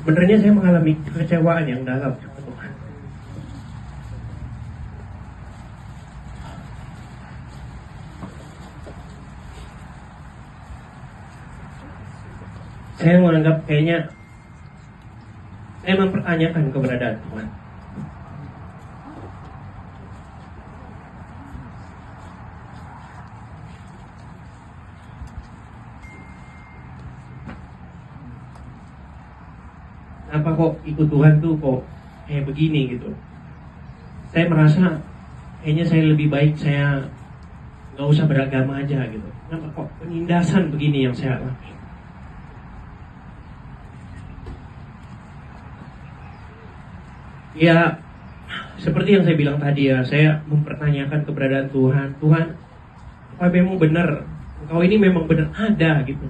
Sebenarnya saya mengalami kekecewaan yang dalam sama Tuhan. Saya menganggap kayaknya saya mempertanyakan keberadaan Tuhan. Kenapa kok ikut Tuhan tuh kok kayak begini gitu? Saya merasa kayaknya saya lebih baik saya nggak usah beragama aja gitu. Kenapa kok penindasan begini yang saya alami? Ya, seperti yang saya bilang tadi ya, saya mempertanyakan keberadaan Tuhan. Tuhan, apa memang benar? Engkau ini memang benar ada gitu.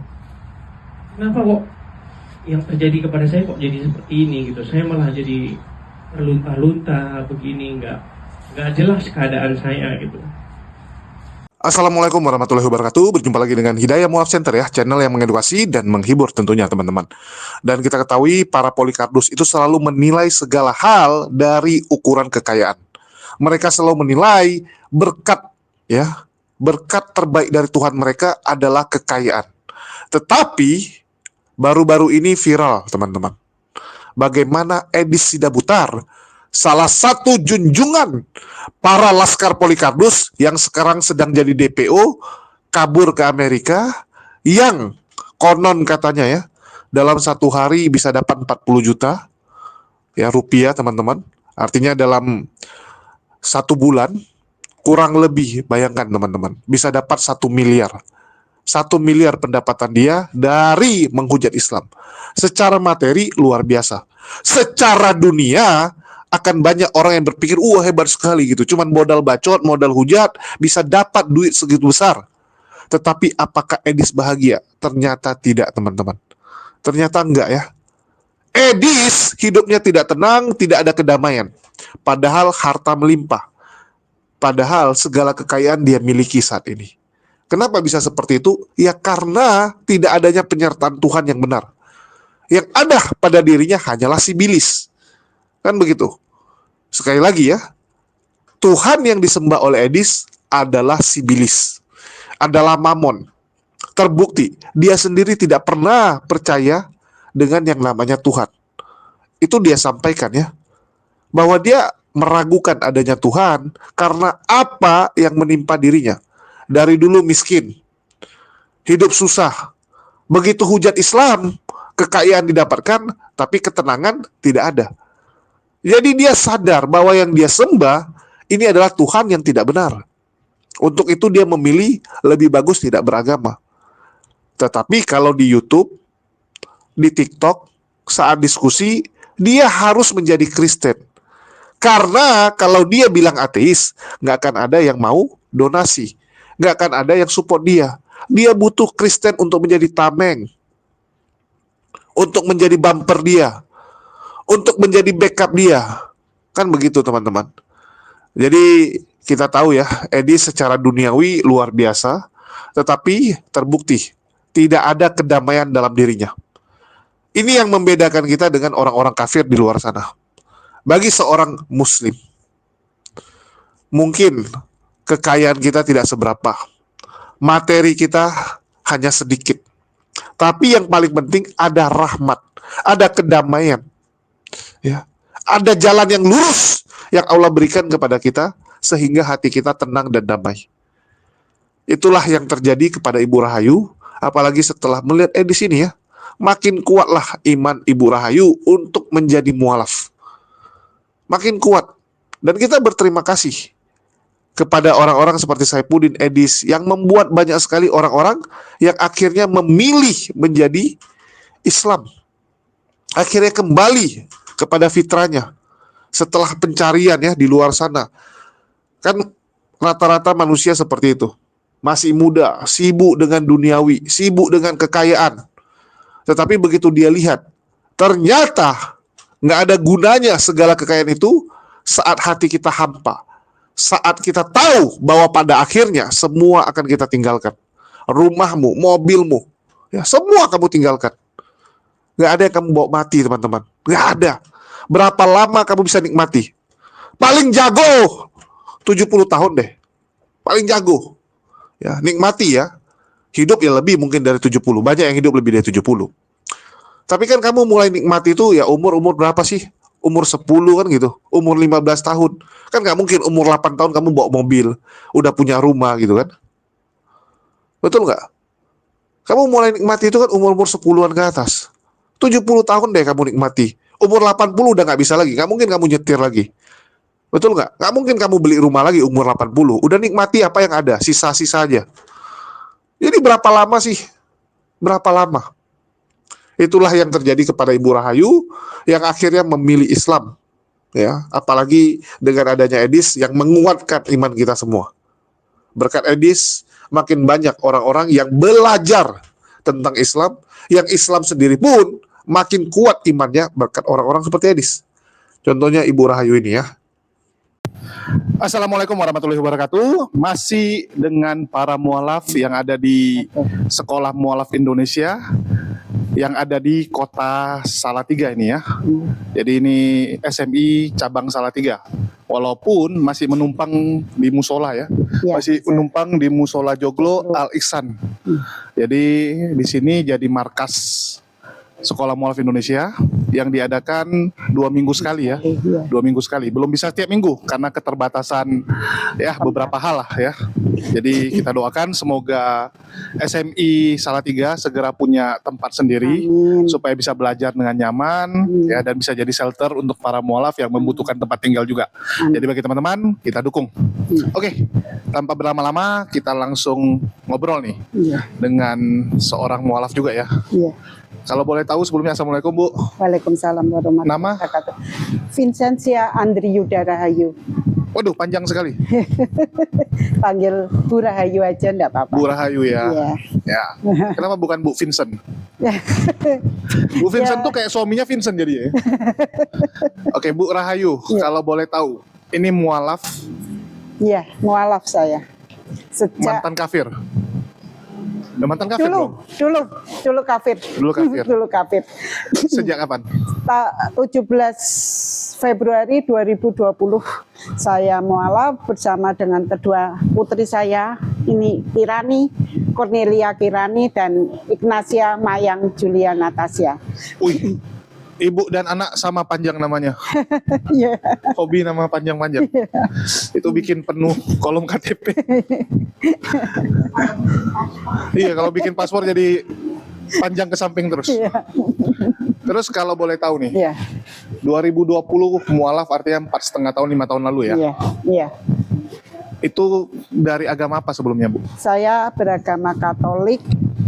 Kenapa kok yang terjadi kepada saya kok jadi seperti ini gitu? Saya malah jadi terlunta-lunta begini, nggak jelas keadaan saya gitu. Assalamualaikum warahmatullahi wabarakatuh. Berjumpa lagi dengan Hidayah Muaf Center ya, channel yang mengedukasi dan menghibur tentunya teman-teman. Dan kita ketahui para Polikardus itu selalu menilai segala hal dari ukuran kekayaan. Mereka selalu menilai berkat ya, berkat terbaik dari Tuhan mereka adalah kekayaan. Tetapi baru-baru ini viral teman-teman. Bagaimana Edis Sidabutar, salah satu junjungan para Laskar Polikardus yang sekarang sedang jadi DPO, kabur ke Amerika, yang konon katanya ya, dalam satu hari bisa dapat 40 juta ya rupiah teman-teman. Artinya dalam satu bulan, kurang lebih bayangkan teman-teman, bisa dapat 1 miliar. 1 miliar pendapatan dia dari menghujat Islam. Secara materi luar biasa. Secara dunia akan banyak orang yang berpikir, hebat sekali gitu. Cuman modal bacot, modal hujat, bisa dapat duit segitu besar. Tetapi apakah Edis bahagia? Ternyata tidak teman-teman. Ternyata enggak ya. Edis hidupnya tidak tenang, tidak ada kedamaian. Padahal harta melimpah. Padahal segala kekayaan dia miliki saat ini. Kenapa bisa seperti itu? Ya karena tidak adanya penyertaan Tuhan yang benar. Yang ada pada dirinya hanyalah sibilis. Kan begitu. Sekali lagi ya, Tuhan yang disembah oleh Edis adalah sibilis. Adalah mamon. Terbukti, dia sendiri tidak pernah percaya dengan yang namanya Tuhan. Itu dia sampaikan ya. Bahwa dia meragukan adanya Tuhan karena apa yang menimpa dirinya. Dari dulu miskin, hidup susah. Begitu hujat Islam, kekayaan didapatkan, tapi ketenangan tidak ada. Jadi dia sadar bahwa yang dia sembah ini adalah Tuhan yang tidak benar. Untuk itu dia memilih lebih bagus tidak beragama. Tetapi kalau di YouTube, di TikTok, saat diskusi, dia harus menjadi Kristen. Karena kalau dia bilang ateis, nggak akan ada yang mau donasi. Nggak akan ada yang support dia. Dia butuh Kristen untuk menjadi tameng, untuk menjadi bumper dia, untuk menjadi backup dia. Kan begitu teman-teman. Jadi kita tahu ya, Edis secara duniawi luar biasa, tetapi terbukti tidak ada kedamaian dalam dirinya. Ini yang membedakan kita dengan orang-orang kafir di luar sana. Bagi seorang muslim, mungkin kekayaan kita tidak seberapa, materi kita hanya sedikit. Tapi yang paling penting ada rahmat, ada kedamaian, ya, ada jalan yang lurus yang Allah berikan kepada kita sehingga hati kita tenang dan damai. Itulah yang terjadi kepada Ibu Rahayu, apalagi setelah melihat di sini ya, makin kuatlah iman Ibu Rahayu untuk menjadi mualaf. Makin kuat. Dan kita berterima kasih kepada orang-orang seperti Saifuddin Edis yang membuat banyak sekali orang-orang yang akhirnya memilih menjadi Islam. Akhirnya kembali kepada fitrahnya setelah pencarian ya di luar sana. Kan rata-rata manusia seperti itu. Masih muda, sibuk dengan duniawi, sibuk dengan kekayaan. Tetapi begitu dia lihat, ternyata nggak ada gunanya segala kekayaan itu saat hati kita hampa. Saat kita tahu bahwa pada akhirnya semua akan kita tinggalkan. Rumahmu, mobilmu, ya semua kamu tinggalkan. Nggak ada yang kamu bawa mati, teman-teman. Nggak ada. Berapa lama kamu bisa nikmati? Paling jago 70 tahun deh. Paling jago. Ya, nikmati ya. Hidup ya lebih mungkin dari 70. Banyak yang hidup lebih dari 70. Tapi kan kamu mulai nikmati itu ya umur berapa sih? Umur 10 kan gitu. Umur 15 tahun. Kan nggak mungkin umur 8 tahun kamu bawa mobil. Udah punya rumah gitu kan. Betul nggak? Kamu mulai nikmati itu kan umur-umur 10-an ke atas. 70 tahun deh kamu nikmati. Umur 80 udah nggak bisa lagi. Nggak mungkin kamu nyetir lagi. Betul nggak? Nggak mungkin kamu beli rumah lagi umur 80. Udah nikmati apa yang ada. Sisa-sisa aja. Jadi berapa lama sih? Berapa lama? Itulah yang terjadi kepada Ibu Rahayu yang akhirnya memilih Islam. Ya, apalagi dengan adanya Edis yang menguatkan iman kita semua. Berkat Edis, makin banyak orang-orang yang belajar tentang Islam, yang Islam sendiri pun makin kuat imannya berkat orang-orang seperti Edis. Contohnya Ibu Rahayu ini ya. Assalamualaikum warahmatullahi wabarakatuh. Masih dengan para mualaf yang ada di Sekolah Mualaf Indonesia yang ada di Kota Salatiga ini ya. Jadi ini SMI cabang Salatiga. Walaupun masih menumpang di musola ya, masih menumpang di musola Joglo Al Ihsan. Jadi di sini jadi markas Sekolah Mualaf Indonesia yang diadakan 2 minggu sekali ya, 2 minggu sekali. Belum bisa tiap minggu karena keterbatasan ya beberapa hal lah ya. Jadi kita doakan semoga SMI Salatiga segera punya tempat sendiri supaya bisa belajar dengan nyaman ya dan bisa jadi shelter untuk para mualaf yang membutuhkan tempat tinggal juga. Jadi bagi teman-teman kita dukung. Oke, tanpa berlama-lama kita langsung ngobrol nih dengan seorang mualaf juga ya. Kalau boleh tahu sebelumnya, Assalamualaikum Bu. Waalaikumsalam warahmatullahi Nama? wabarakatuh. Vincentia Andriuda Rahayu. Waduh, panjang sekali. Panggil Bu Rahayu aja enggak apa-apa. Bu Rahayu ya. Iya. Ya. Kenapa bukan Bu Vincent? Bu Vincent tuh kayak suaminya Vincent jadi ya. Oke, Bu Rahayu, kalau boleh tahu, ini mualaf Iya, mualaf saya. Sejak mantan kafir. Udah mantan kafir belum? dulu kafir. Dulu kafir. Dulu kafir. Sejak kapan? 17 Februari 2020 saya mualaf bersama dengan kedua putri saya, ini Kirani, Cornelia Kirani dan Ignacia Mayang Julia Natasha. Wih, ibu dan anak sama panjang namanya. Iya. Hobi nama panjang-panjang. Itu bikin penuh kolom KTP. Iya, kalau bikin paspor jadi panjang ke samping terus. Iya. Terus kalau boleh tahu nih, Iya. 2020 mualaf artinya 4,5 tahun, 5 tahun lalu ya. Iya. Iya. Itu dari agama apa sebelumnya, Bu? Saya beragama Katolik,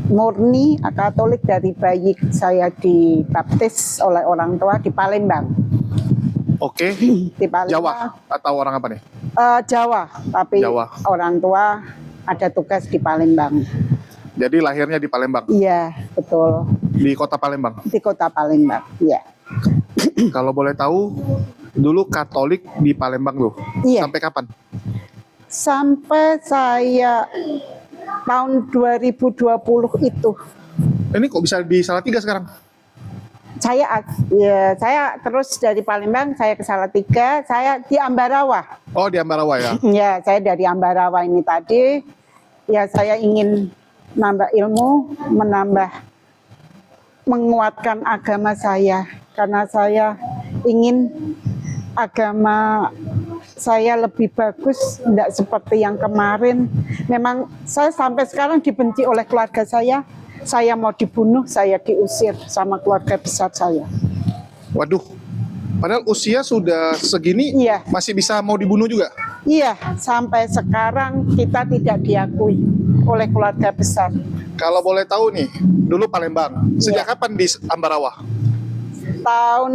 murni Katolik dari bayi saya dibaptis oleh orang tua di Palembang. Oke. Di Palembang. Jawa atau orang apa nih? Jawa, tapi Jawa. orang tua ada tugas di Palembang. Jadi lahirnya di Palembang, Iya, betul. di kota Palembang. Di kota Palembang, iya. Kalau boleh tahu, dulu Katolik di Palembang tuh. Iya. Sampai kapan? Sampai saya tahun 2020 itu. Ini kok bisa di Salatiga sekarang? Saya terus dari Palembang, saya ke Salatiga, saya di Ambarawa. Oh, di Ambarawa ya. Ya, saya dari Ambarawa ini tadi. Ya, saya ingin menambah ilmu, menguatkan agama saya. Karena saya ingin agama saya lebih bagus, tidak seperti yang kemarin. Memang saya sampai sekarang dibenci oleh keluarga saya. Saya mau dibunuh, saya diusir sama keluarga besar saya. Waduh, padahal usia sudah segini Iya. masih bisa mau dibunuh juga. Iya, sampai sekarang kita tidak diakui oleh keluarga besar. Kalau boleh tahu nih, dulu Palembang, sejak Iya. kapan di Ambarawa? Tahun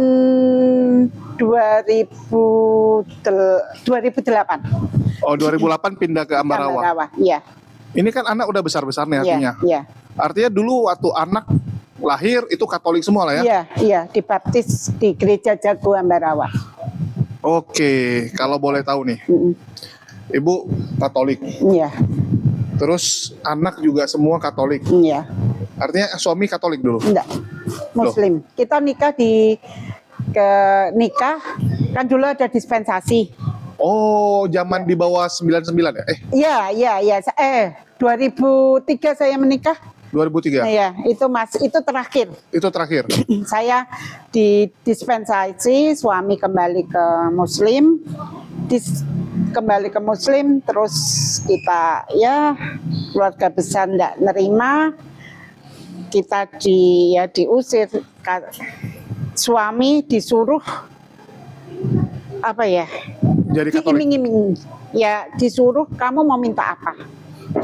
2008. Oh, 2008 pindah ke Ambarawa. Iya, Ini kan anak udah besar-besar nih iya, artinya. iya. Artinya dulu waktu anak lahir itu Katolik semua lah ya? Iya, iya, dibaptis di Gereja Jago Ambarawa. Oke, kalau boleh tahu nih, Ibu Katolik, Iya, terus anak juga semua Katolik. iya. Artinya suami Katolik dulu. Enggak, Muslim. Kita nikah nikah kan dulu ada dispensasi. Oh, zaman di bawah 99 ya? Iya. 2003 saya menikah. 2003. Iya, itu terakhir. Itu terakhir. Saya di dispensasi, suami kembali ke Muslim, kembali ke Muslim, terus kita ya keluarga besar enggak nerima, kita diusir, suami disuruh apa ya? Jadi Katolik. Diiming-iming, ya disuruh kamu mau minta apa?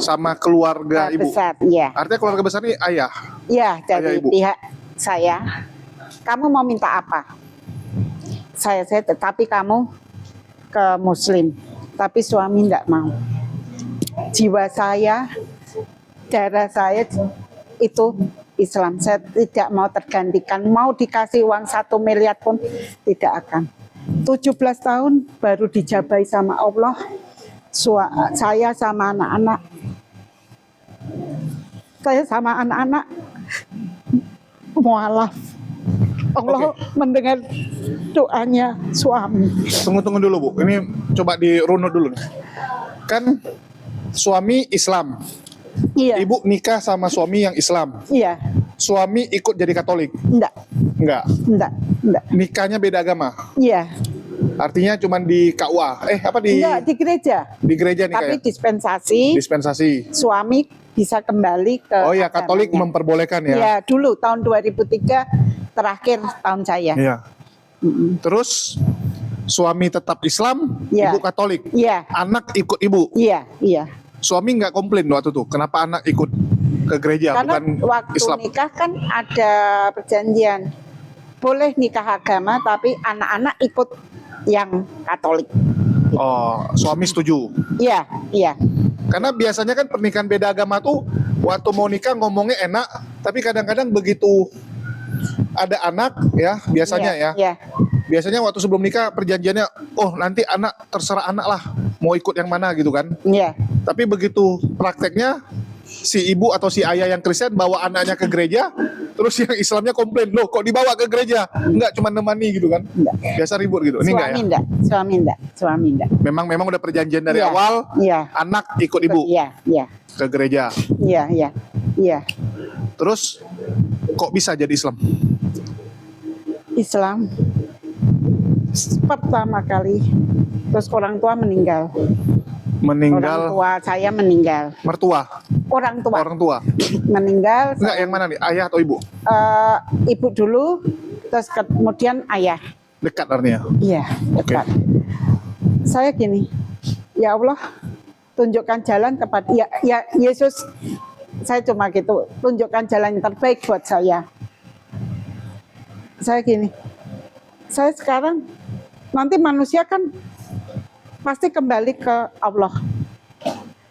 Sama keluarga ibu. Besar, ya. Artinya keluarga besar ini ayah. Ya, dari Ayah, ibu. pihak saya, kamu mau minta apa? Saya tetapi kamu ke Muslim, tapi suami enggak mau. Jiwa saya, darah saya itu Islam. Saya tidak mau tergantikan, mau dikasih uang 1 miliar pun tidak akan. 17 tahun baru dijabai sama Allah. Saya sama anak-anak. Saya sama anak-anak mualaf. Allah mendengar doanya suami. Tunggu dulu Bu, ini coba dirunut dulu nih. Kan suami Islam, Iya. ibu nikah sama suami yang Islam. Iya. Suami ikut jadi Katolik? Enggak. Enggak. Nikahnya beda agama? Iya. Artinya cuma di KUA? Enggak, di gereja. Di gereja nikah Tapi ya? dispensasi, Dispensasi. suami bisa kembali ke Oh ya, Katolik agamanya. memperbolehkan ya? Iya, dulu tahun 2003 terakhir tahun saya. Iya. Terus suami tetap Islam, Iya. ibu Katolik. Iya. Anak ikut ibu. Iya. Suami nggak komplain waktu itu. Kenapa anak ikut ke gereja Karena bukan waktu Islam? nikah kan ada perjanjian. Boleh nikah agama tapi anak-anak ikut yang Katolik. Oh, suami setuju. Iya. Karena biasanya kan pernikahan beda agama tuh waktu mau nikah ngomongnya enak, tapi kadang-kadang begitu ada anak ya, biasanya ya. Iya. Biasanya waktu sebelum nikah perjanjiannya, oh nanti anak terserah anak lah mau ikut yang mana gitu kan. Iya. Tapi begitu prakteknya si ibu atau si ayah yang Kristen bawa anaknya ke gereja, terus yang Islamnya komplain, loh kok dibawa ke gereja? Enggak, cuma nemani gitu kan. Enggak. Biasa ribut gitu. Ini enggak ya? Suami enggak. Memang udah perjanjian dari Iya. awal, Iya. anak ikut ibu Iya. ke gereja. Iya. Terus kok bisa jadi Islam? Islam pertama kali, terus orang tua meninggal. Orang Meninggal tua saya meninggal. mertua, Orang tua meninggal. enggak yang mana nih, ayah atau ibu? Ibu dulu, terus kemudian ayah. Dekat artinya. Iya, Oke. dekat. Saya gini, ya Allah, tunjukkan jalan kepada ya Yesus. Saya cuma gitu, tunjukkan jalan yang terbaik buat saya. Saya gini, saya sekarang nanti manusia kan pasti kembali ke Allah.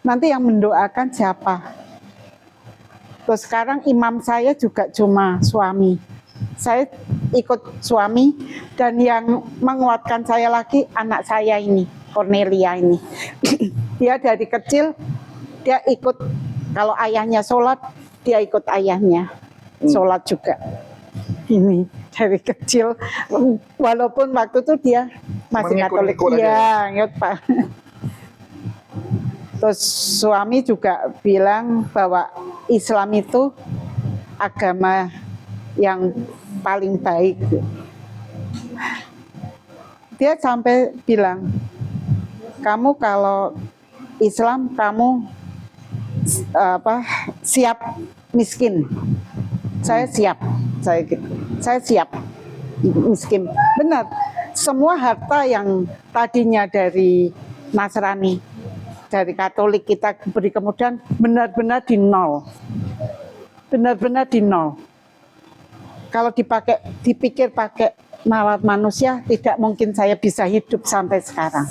Nanti yang mendoakan siapa? Terus sekarang imam saya juga cuma suami. Saya ikut suami, dan yang menguatkan saya lagi anak saya ini, Cornelia ini. Dia dari kecil, dia ikut, kalau ayahnya sholat, dia ikut ayahnya sholat juga. Ini dari kecil, walaupun waktu itu dia masih Katolik. Mengikut-ikut aja. Iya, ingat Pak. Terus suami juga bilang bahwa Islam itu agama yang paling baik. Dia sampai bilang, kamu kalau Islam kamu siap miskin. Saya siap, saya siap miskin. Benar, semua harta yang tadinya dari Nasrani, dari Katolik kita beri kemudian benar-benar di nol. Benar-benar di nol. Kalau dipikir pakai nalar manusia, tidak mungkin saya bisa hidup sampai sekarang.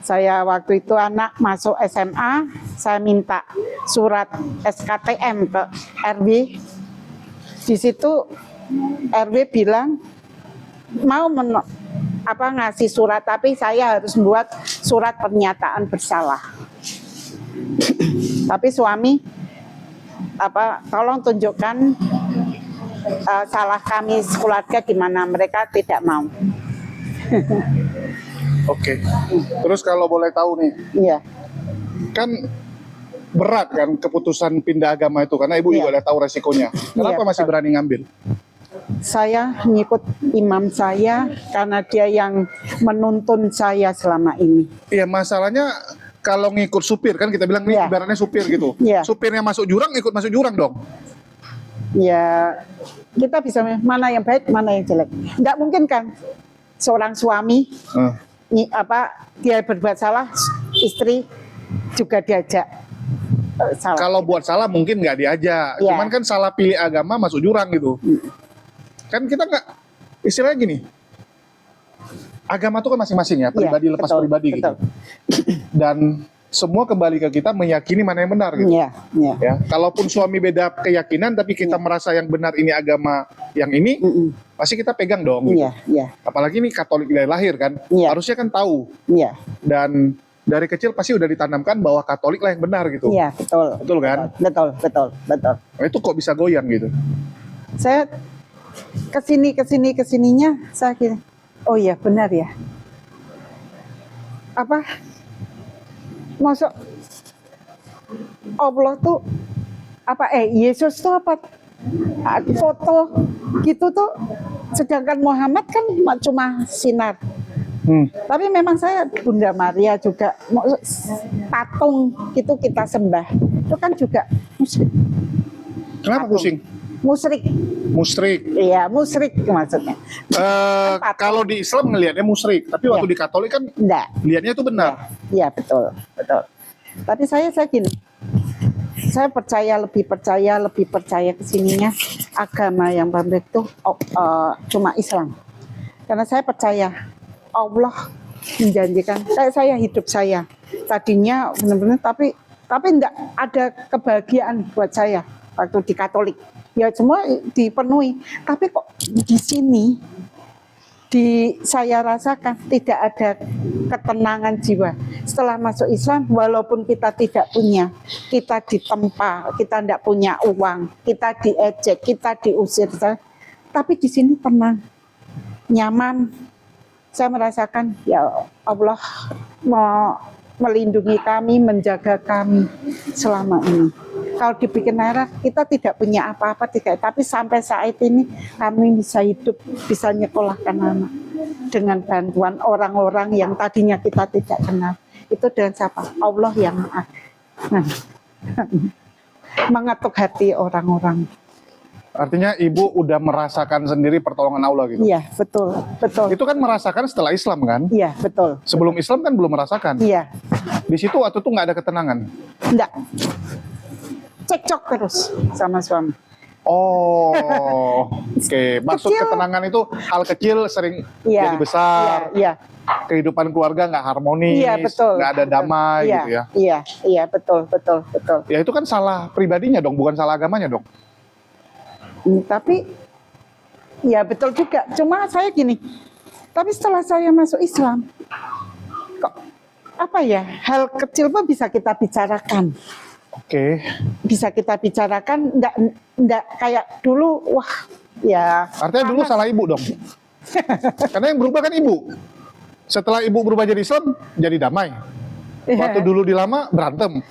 Saya waktu itu anak masuk SMA, saya minta surat SKTM ke RW. Di situ RW bilang mau ngasih surat, tapi saya harus membuat surat pernyataan bersalah. Tapi suami tolong tunjukkan salah kami keluarga gimana. Mereka tidak mau. Oke. Terus kalau boleh tahu nih, Iya, kan berat kan keputusan pindah agama itu karena ibu juga Iya. udah tahu resikonya. Kenapa Iya, masih betul. berani ngambil? saya ngikut imam saya karena dia yang menuntun saya selama ini. Iya, masalahnya kalau ngikut supir kan kita bilang nih Iya. ibaratnya supir gitu. Iya. Supirnya masuk jurang, ikut masuk jurang dong. Ya, kita bisa mana yang baik, mana yang jelek. Nggak mungkin kan seorang suami dia berbuat salah, istri juga diajak salah. Kalau buat salah mungkin nggak diajak. Iya. Cuman kan salah pilih agama masuk jurang gitu. Kan kita nggak, istilahnya gini, agama itu kan masing-masing ya, pribadi lepas betul, pribadi gitu. betul. Dan semua kembali ke kita meyakini mana yang benar gitu. Iya, iya. Ya, kalaupun suami beda keyakinan tapi kita merasa yang benar ini agama yang ini, pasti kita pegang dong. Gitu. Iya, iya, Apalagi ini Katolik dari lahir kan, Iya. harusnya kan tahu. iya. Dan dari kecil pasti udah ditanamkan bahwa Katolik lah yang benar gitu. Iya, betul. Betul kan? Betul, betul, betul. Nah, itu kok bisa goyang gitu? Saya kesininya saya kira, oh iya benar ya. Masuk Allah tuh Yesus tuh foto gitu tuh, sedangkan Muhammad kan cuma sinar. Tapi memang saya Bunda Maria juga patung itu kita sembah, itu kan juga musyrik. Kenapa Patung. pusing? Musyrik, Musyrik. iya musyrik maksudnya. Kalau di Islam ngelihatnya musyrik, tapi waktu Iya. di Katolik kan Enggak, lihatnya itu benar. iya betul, betul. Tapi saya gini, saya lebih percaya kesininya agama yang benar itu cuma Islam. Karena saya percaya Allah menjanjikan, saya hidup saya tadinya benar-benar, tapi enggak ada kebahagiaan buat saya waktu di Katolik. Ya semua dipenuhi, tapi kok di sini saya rasakan tidak ada ketenangan jiwa. Setelah masuk Islam, walaupun kita tidak punya, kita ditempa, kita tidak punya uang, kita diejek, kita diusir, tapi di sini tenang, nyaman. Saya merasakan ya Allah melindungi kami, menjaga kami selama ini. Kalau dibikin merah, kita tidak punya apa-apa, tapi sampai saat ini kami bisa hidup, bisa nyekolahkan anak dengan bantuan orang-orang yang tadinya kita tidak kenal. Itu dengan siapa? Allah yang mengetuk hati orang-orang. Artinya ibu udah merasakan sendiri pertolongan Allah gitu. Iya, betul, betul. Itu kan merasakan setelah Islam kan? Iya, betul. Sebelum Islam kan belum merasakan. Iya, Di situ waktu itu nggak ada ketenangan. enggak. Cekcok terus sama suami. Oh, oke. Maksud Kecil. ketenangan itu hal kecil sering Iya, jadi besar. Iya, Kehidupan keluarga nggak harmonis, iya, betul. nggak ada damai Iya, gitu ya. Iya, betul, betul, betul. Ya itu kan salah pribadinya dong, bukan salah agamanya dong. Tapi ya betul juga. Cuma saya gini. Tapi setelah saya masuk Islam, kok hal kecil pun bisa kita bicarakan. Oke. Bisa kita bicarakan, enggak kayak dulu, wah, ya. Artinya dulu salah ibu dong. Karena yang berubah kan ibu. Setelah ibu berubah jadi Islam, jadi damai. Waktu dulu dilama berantem.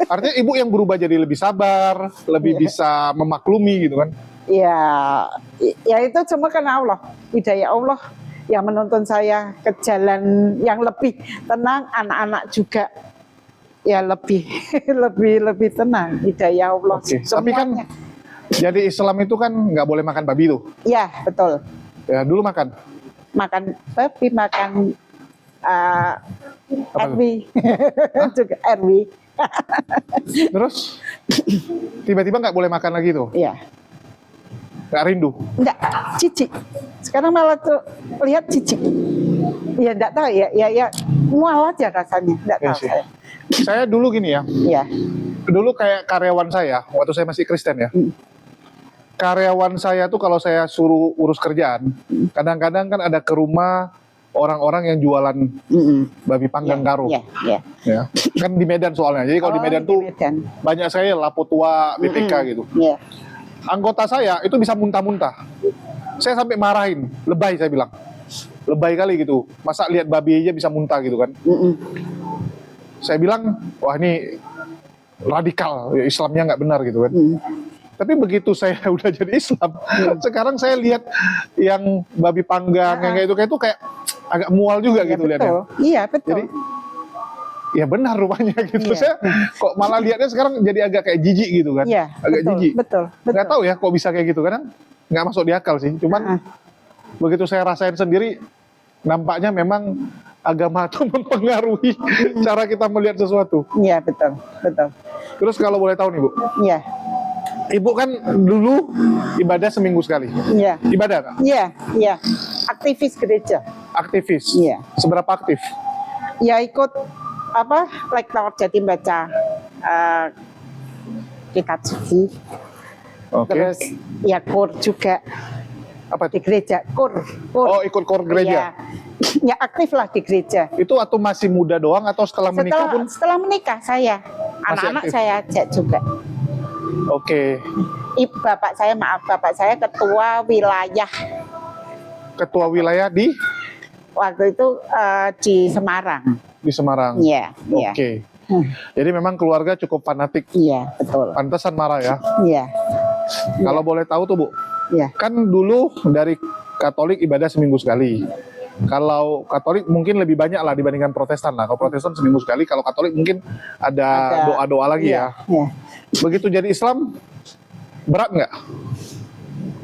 Artinya ibu yang berubah jadi lebih sabar, lebih bisa memaklumi gitu kan. Ya itu cuma karena Allah, hidayah Allah yang menuntun saya ke jalan yang lebih tenang, anak-anak juga ya lebih lebih tenang, hidayah Allah. Oke. Tapi kan Semuanya. jadi Islam itu kan nggak boleh makan babi tuh. Ya betul, Ya dulu makan. makan babi, makan Apa RW juga RW. Terus tiba-tiba nggak boleh makan lagi tuh. Ya, Nggak rindu. enggak, jijik. Sekarang malah tuh lihat jijik. Ya enggak tahu ya mual aja rasanya, enggak Iya tahu sih. saya. Saya dulu gini ya. Ya, Dulu kayak karyawan saya, waktu saya masih Kristen ya. Karyawan saya tuh kalau saya suruh urus kerjaan, kadang-kadang kan ada ke rumah orang-orang yang jualan babi panggang karo. Iya, iya. Ya. Kan di Medan soalnya. Jadi kalau di Medan tuh Medan. banyak sekali Lapo Tua, BPK gitu. Iya. Anggota saya itu bisa muntah-muntah. Saya sampai marahin, lebay saya bilang. Lebay kali gitu. Masa lihat babi aja bisa muntah gitu kan. Saya bilang, wah ini radikal, ya Islamnya nggak benar gitu kan. Tapi begitu saya udah jadi Islam, sekarang saya lihat yang babi panggang, yang kayak itu kayak agak mual juga Iya, gitu lihatnya. betul. Iya, betul. Jadi ya benar rupanya gitu. Iya. Saya kok malah lihatnya sekarang jadi agak kayak jijik gitu kan. Iya, Agak betul, jijik. betul, Nggak tahu ya kok bisa kayak gitu, kadang nggak masuk di akal sih. Cuman begitu saya rasain sendiri, nampaknya memang agama itu mempengaruhi cara kita melihat sesuatu. Iya, betul, betul. Terus kalau boleh tahu nih Bu, Iya, Ibu kan dulu ibadah seminggu sekali. iya. Ibadah nggak? Iya, iya. Aktivis gereja. Aktivis. Iya. Seberapa aktif? Ya ikut apa? Lektor Jatim baca kitab suci. Oke. Terus ya kur juga Apa di itu? gereja. Kur. Oh, ikut kor gereja. Ya, ya aktif lah di gereja. Itu waktu masih muda doang atau setelah menikah pun? Setelah menikah saya, Masih anak-anak aktif? saya ajak juga. Oke. Bapak saya ketua wilayah Ketua wilayah di waktu itu di Semarang. Semarang. Iya, iya. Oke. Jadi memang keluarga cukup fanatik. Iya, betul. Pantesan marah ya. Iya, Kalau boleh tahu tuh Bu, iya. kan dulu dari Katolik ibadah seminggu sekali. Kalau Katolik mungkin lebih banyak lah dibandingkan Protestan lah. Kalau Protestan seminggu sekali, kalau Katolik mungkin ada doa-doa lagi ya. Iya. Begitu jadi Islam, berat nggak?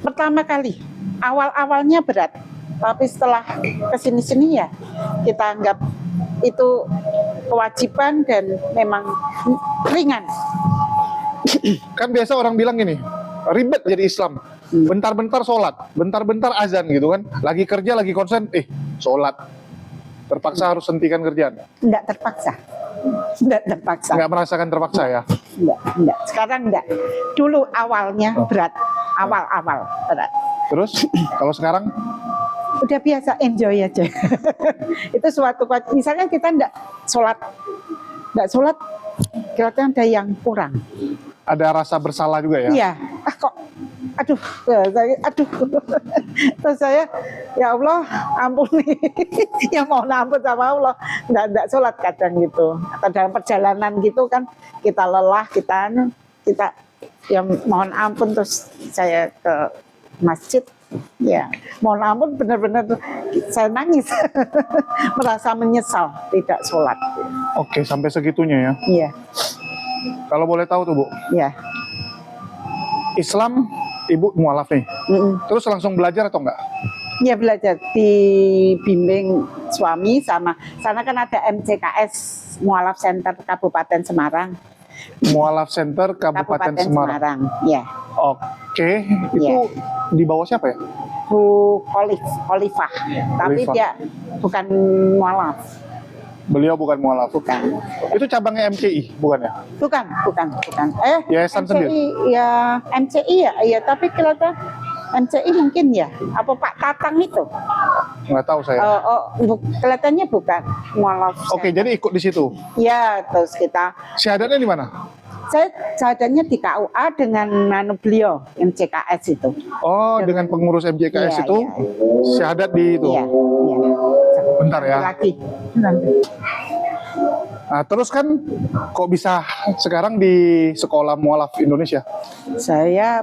Pertama kali, awal-awalnya berat, tapi setelah kesini-sini ya kita anggap itu kewajiban dan memang ringan. Kan biasa orang bilang gini, ribet jadi Islam. Bentar-bentar sholat, bentar-bentar azan gitu kan. Lagi kerja, lagi konsen, sholat. Terpaksa harus hentikan kerjaan. Enggak terpaksa. Enggak terpaksa. Nggak merasakan terpaksa ya? Enggak. Sekarang enggak. Dulu awalnya berat. Awal-awal berat. Terus, kalau sekarang? Udah biasa, enjoy aja. Itu suatu, misalnya kita enggak sholat, kelihatan ada yang kurang. Ada rasa bersalah juga ya? Iya, aduh, terus saya, ya Allah, ampuni, ya mohon ampun sama Allah, enggak sholat kadang gitu, atau dalam perjalanan gitu kan, kita lelah, kita ya mohon ampun, terus saya ke masjid, ya mohon ampun, benar-benar saya nangis, merasa menyesal tidak sholat. Oke, sampai segitunya ya. Iya, Kalau boleh tahu tuh Bu, iya. Islam Ibu mualaf nih, terus langsung belajar atau enggak? Ya belajar dibimbing suami sama sana kan ada MCKS Mualaf Center Kabupaten Semarang. Mualaf Center Kabupaten Semarang. Ya. Oke, itu di bawah siapa ya? Bu Khalifah. Tapi Khalifah. dia bukan mualaf. Beliau bukan mualaf. Bukan. Itu cabangnya MCI, bukan ya? Bukan. Yayasan MCI sendiri? ya, MCI ya, tapi kelihatan MCI mungkin ya. Apa Pak Tatang itu? Nggak tahu saya. Kelihatannya bukan mualaf. Oke, jadi ikut di situ. Ya, terus kita Syahadatnya di mana? saya syahadatnya di KUA dengan beliau MCKS itu. Oh, dengan pengurus MJKS Iya, itu iya. syahadat di itu. Iya. Bentar ya. Lagi. Nah, terus kan kok bisa sekarang di Sekolah Mualaf Indonesia? Saya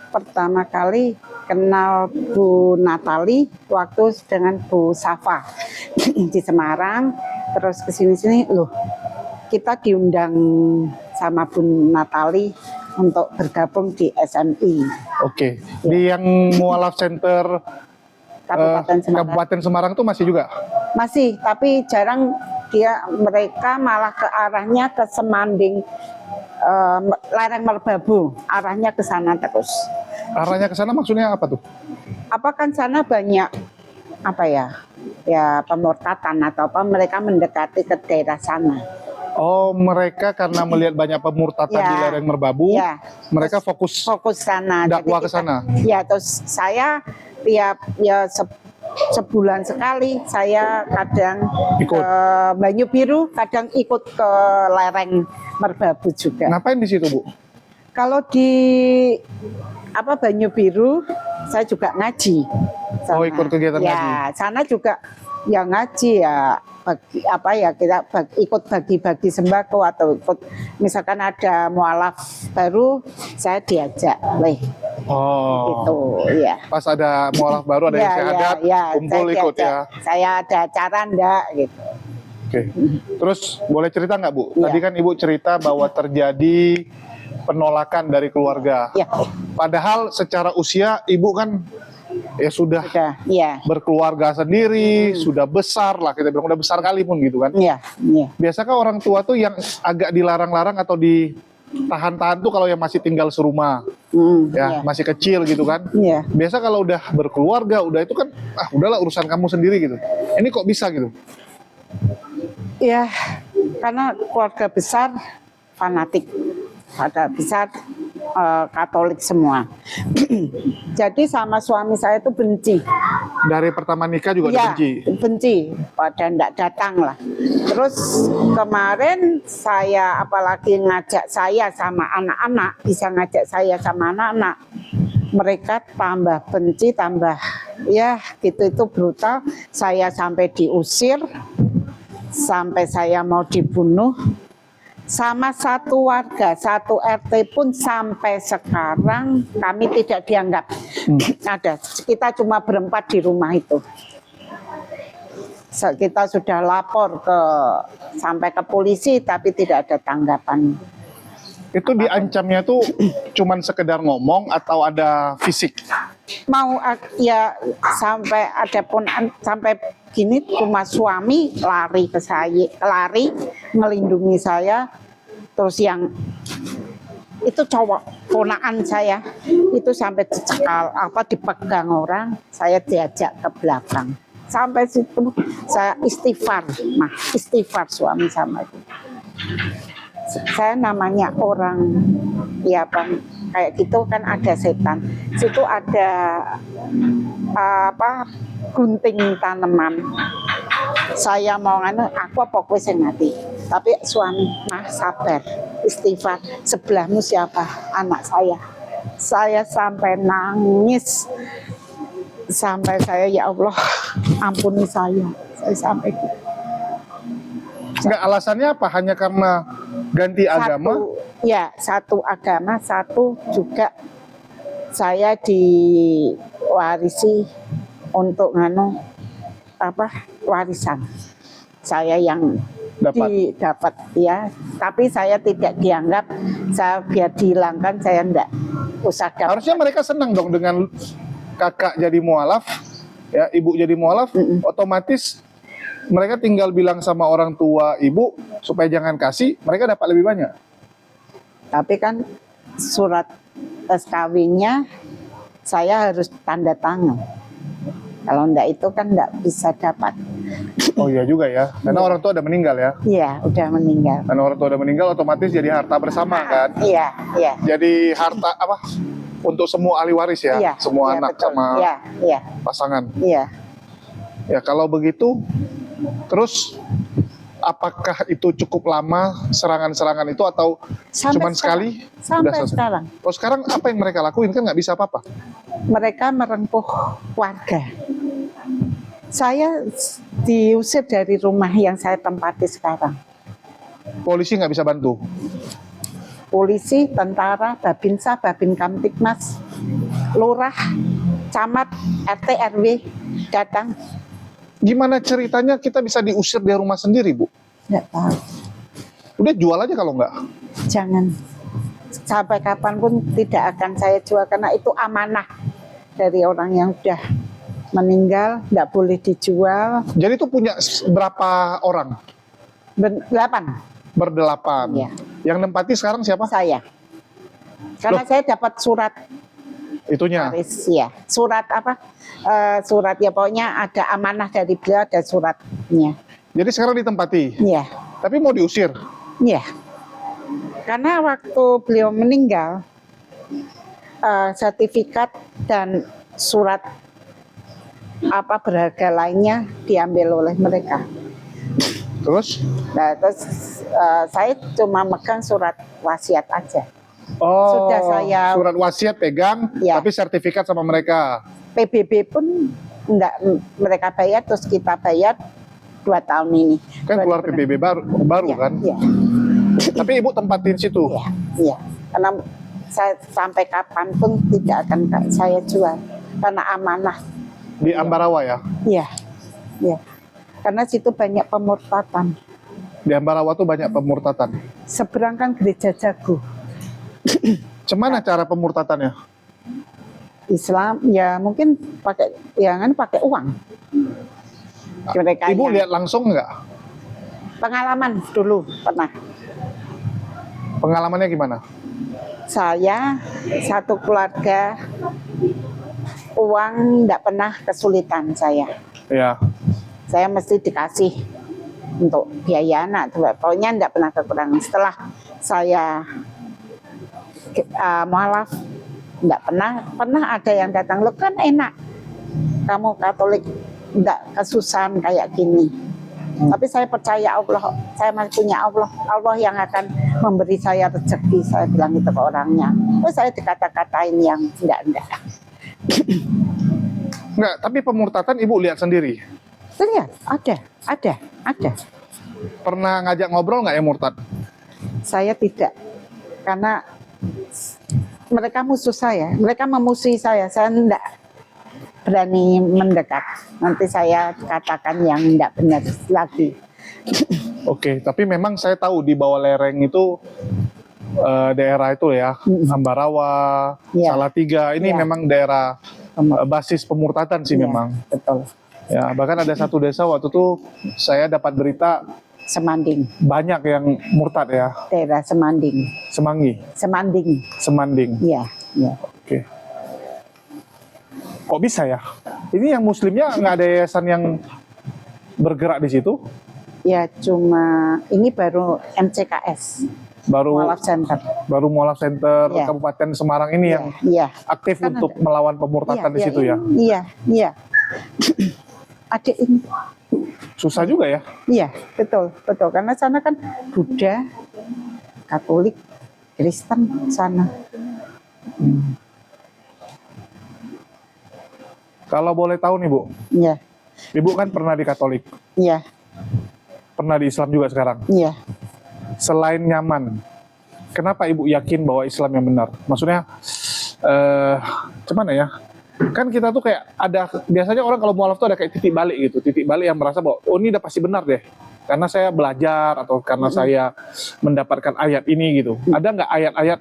pertama kali kenal Bu Natali waktu dengan Bu Safa di Semarang, terus kesini-sini loh kita diundang sama Bu Natali untuk bergabung di SMI Oke. Di yang Mualaf Center Kabupaten Semarang tuh masih juga? masih, tapi jarang mereka malah ke arahnya ke Semanding, lereng Merbabu, arahnya ke sana terus. Arahnya ke sana maksudnya apa tuh? Apa kan sana banyak apa ya pemurtatan atau apa, mereka mendekati ke daerah sana. Oh, mereka karena melihat banyak pemurtatan Ya. di lereng Merbabu, Ya. mereka fokus Fokus sana. dakwah Jadi ke sana. Ya, terus saya sebulan sekali saya kadang Ikut. ke Banyu Biru, kadang ikut ke lereng Merbabu juga. Ngapain di situ, Bu? Kalau di Banyu Biru saya juga ngaji. Oh, ikut kegiatan ya, ngaji. sana juga ya ngaji ya kita ikut bagi-bagi sembako atau ikut misalkan ada mualaf baru saya diajak Oh. gitu ya. Pas ada mualaf baru, ada yang syahadat, kumpul saya ikut diajak. ya. Saya ada acara enggak gitu. Oke. Terus boleh cerita nggak, Bu? Iya. Tadi kan Ibu cerita bahwa terjadi penolakan dari keluarga. Ya, Padahal secara usia Ibu kan ya sudah ya. berkeluarga sendiri, sudah besar lah, kita bilang udah besar kali pun gitu kan. Iya, iya. Biasakah orang tua tuh yang agak dilarang-larang atau ditahan-tahan tuh kalau yang masih tinggal serumah, ya iya. masih kecil gitu kan? Iya. Biasa kalau udah berkeluarga, udah itu kan, udahlah urusan kamu sendiri gitu. Ini kok bisa gitu? Ya, karena keluarga besar fanatik, keluarga besar Katolik semua. Jadi sama suami saya itu benci. Dari pertama nikah juga Ya, dibenci. benci, pada ndak datang lah. Terus kemarin saya apalagi ngajak saya sama anak-anak, bisa ngajak saya sama anak-anak, mereka tambah benci, tambah ya gitu, itu brutal. Saya sampai diusir, sampai saya mau dibunuh. Sama satu warga, satu RT pun sampai sekarang kami tidak dianggap ada. Kita cuma berempat di rumah itu. Kita sudah lapor sampai ke polisi, tapi tidak ada tanggapan. Itu diancamnya tuh cuman sekedar ngomong atau ada fisik? Mau ya sampai ada pun sampai gini, cuma suami lari ke saya, lari melindungi saya. Terus yang itu cowok ponakan saya itu sampai dicekal dipegang orang, saya diajak ke belakang. Sampai situ saya istighfar, istighfar suami sama itu. Saya namanya orang ya kayak gitu kan, ada setan. Situ ada gunting tanaman. Saya mau aku pokoknya saya ngerti. Tapi suami sabar, istighfar. Sebelahmu siapa? Anak saya. Saya sampai nangis. Sampai saya, ya Allah, ampuni saya. Saya sampai gitu. Enggak, alasannya apa? Hanya karena ganti agama? Satu agama, satu juga saya diwarisi untuk warisan. Saya yang dapat ya, tapi saya tidak dianggap, saya biar dihilangkan, saya enggak usah dapat. Harusnya mereka senang dong dengan kakak jadi mualaf, ya ibu jadi mualaf, otomatis mereka tinggal bilang sama orang tua ibu supaya jangan kasih, mereka dapat lebih banyak. Tapi kan surat SKW-nya saya harus tanda tangan. Kalau enggak itu kan enggak bisa dapat. Oh iya juga ya, karena orang tua udah meninggal ya. Iya, udah meninggal. Karena orang tua udah meninggal, otomatis jadi harta bersama kan. Iya, iya. Jadi harta untuk semua ahli waris ya, Iya, semua iya, anak betul. sama Iya. pasangan. Iya. Ya kalau begitu, terus apakah itu cukup lama serangan-serangan itu atau cuma sekali? Sampai Udah selesai? sekarang. Kalau sekarang apa yang mereka lakuin, kan nggak bisa apa-apa? Mereka merengkuh warga. Saya diusir dari rumah yang saya tempati sekarang. Polisi nggak bisa bantu? Polisi, tentara, Babinsa, Babin Kamtipmas, lurah, camat, RT, RW datang. Gimana ceritanya kita bisa diusir dari rumah sendiri, Bu? Nggak tahu. Udah jual aja kalau nggak. Jangan. Sampai kapanpun tidak akan saya jual, karena itu amanah dari orang yang sudah meninggal, nggak boleh dijual. Jadi itu punya berapa orang? 8. Berdelapan. Iya. Yang nempati sekarang siapa? Saya. Karena saya dapat surat Itunya. waris, ya. Surat surat ya, pokoknya ada amanah dari beliau, ada suratnya. Jadi sekarang ditempati. Iya. Tapi mau diusir. Iya. Karena waktu beliau meninggal, sertifikat dan surat apa berharga lainnya diambil oleh mereka. Terus? Nah, terus saya cuma megang surat wasiat aja. Oh, Sudah saya- surat wasiat pegang, Ya. tapi sertifikat sama mereka. PBB pun enggak mereka bayar, terus kita bayar 2 tahun ini. Kan keluar 2000. PBB baru Iya, kan? Iya, Tapi ibu tempatin situ. iya, iya. Karena saya sampai kapanpun tidak akan saya jual karena amanah. Di Ambarawa ya? Iya, iya. Karena situ banyak pemurtatan. Di Ambarawa tuh banyak pemurtatan. Seberang kan gereja Jago. Cemana cara pemurtatannya? Islam ya mungkin pakai pakai uang. Mereka Ibu yang lihat langsung nggak? pengalaman dulu pernah. Pengalamannya gimana? Saya satu keluarga uang tidak pernah kesulitan saya. Ya, Saya mesti dikasih untuk biaya anak. Pokoknya tidak pernah kekurangan. Setelah saya mualaf, tidak pernah ada yang datang. Lo kan enak, kamu Katolik tidak kesusahan kayak gini. Tapi saya percaya Allah, saya masih punya Allah yang akan memberi saya rezeki. Saya bilang itu ke orangnya. Terus saya dikata-katain yang enggak. nggak. Tapi pemurtatan ibu lihat sendiri. Ternyata ada. Pernah ngajak ngobrol nggak yang murtad? Saya tidak, karena mereka musuh saya, mereka memusuhi saya tidak berani mendekat. Nanti saya katakan yang tidak benar lagi. Oke, tapi memang saya tahu di bawah lereng itu daerah itu ya, Ambarawa, Iya. Salatiga, ini Iya. memang daerah basis pemurtatan sih Iya, memang. betul. Ya, bahkan ada satu desa waktu itu saya dapat berita Semanding, banyak yang murtad ya, daerah Semanding, Semanding. iya. Oke. Kok bisa ya? Ini yang muslimnya nggak ada yayasan yang bergerak di situ? Ya cuma ini baru MCKS, Baru Mualaf Center. Mualaf Center Iya. Kabupaten Semarang ini yang Iya. aktif Kan untuk melawan pemurtadan di situ ya. Iya. Adik ini. Susah juga ya. Iya, betul. Karena sana kan Buddha, Katolik, Kristen sana. Kalau boleh tahu nih Bu, Iya, Ibu kan pernah di Katolik, iya, pernah di Islam juga sekarang. iya. Selain nyaman, kenapa Ibu yakin bahwa Islam yang benar? Maksudnya, gimana ya? Kan kita tuh kayak ada, biasanya orang kalau mualaf tuh ada kayak titik balik gitu. Titik balik yang merasa bahwa, oh ini udah pasti benar deh. Karena saya belajar atau karena saya mendapatkan ayat ini gitu. Ada nggak ayat-ayat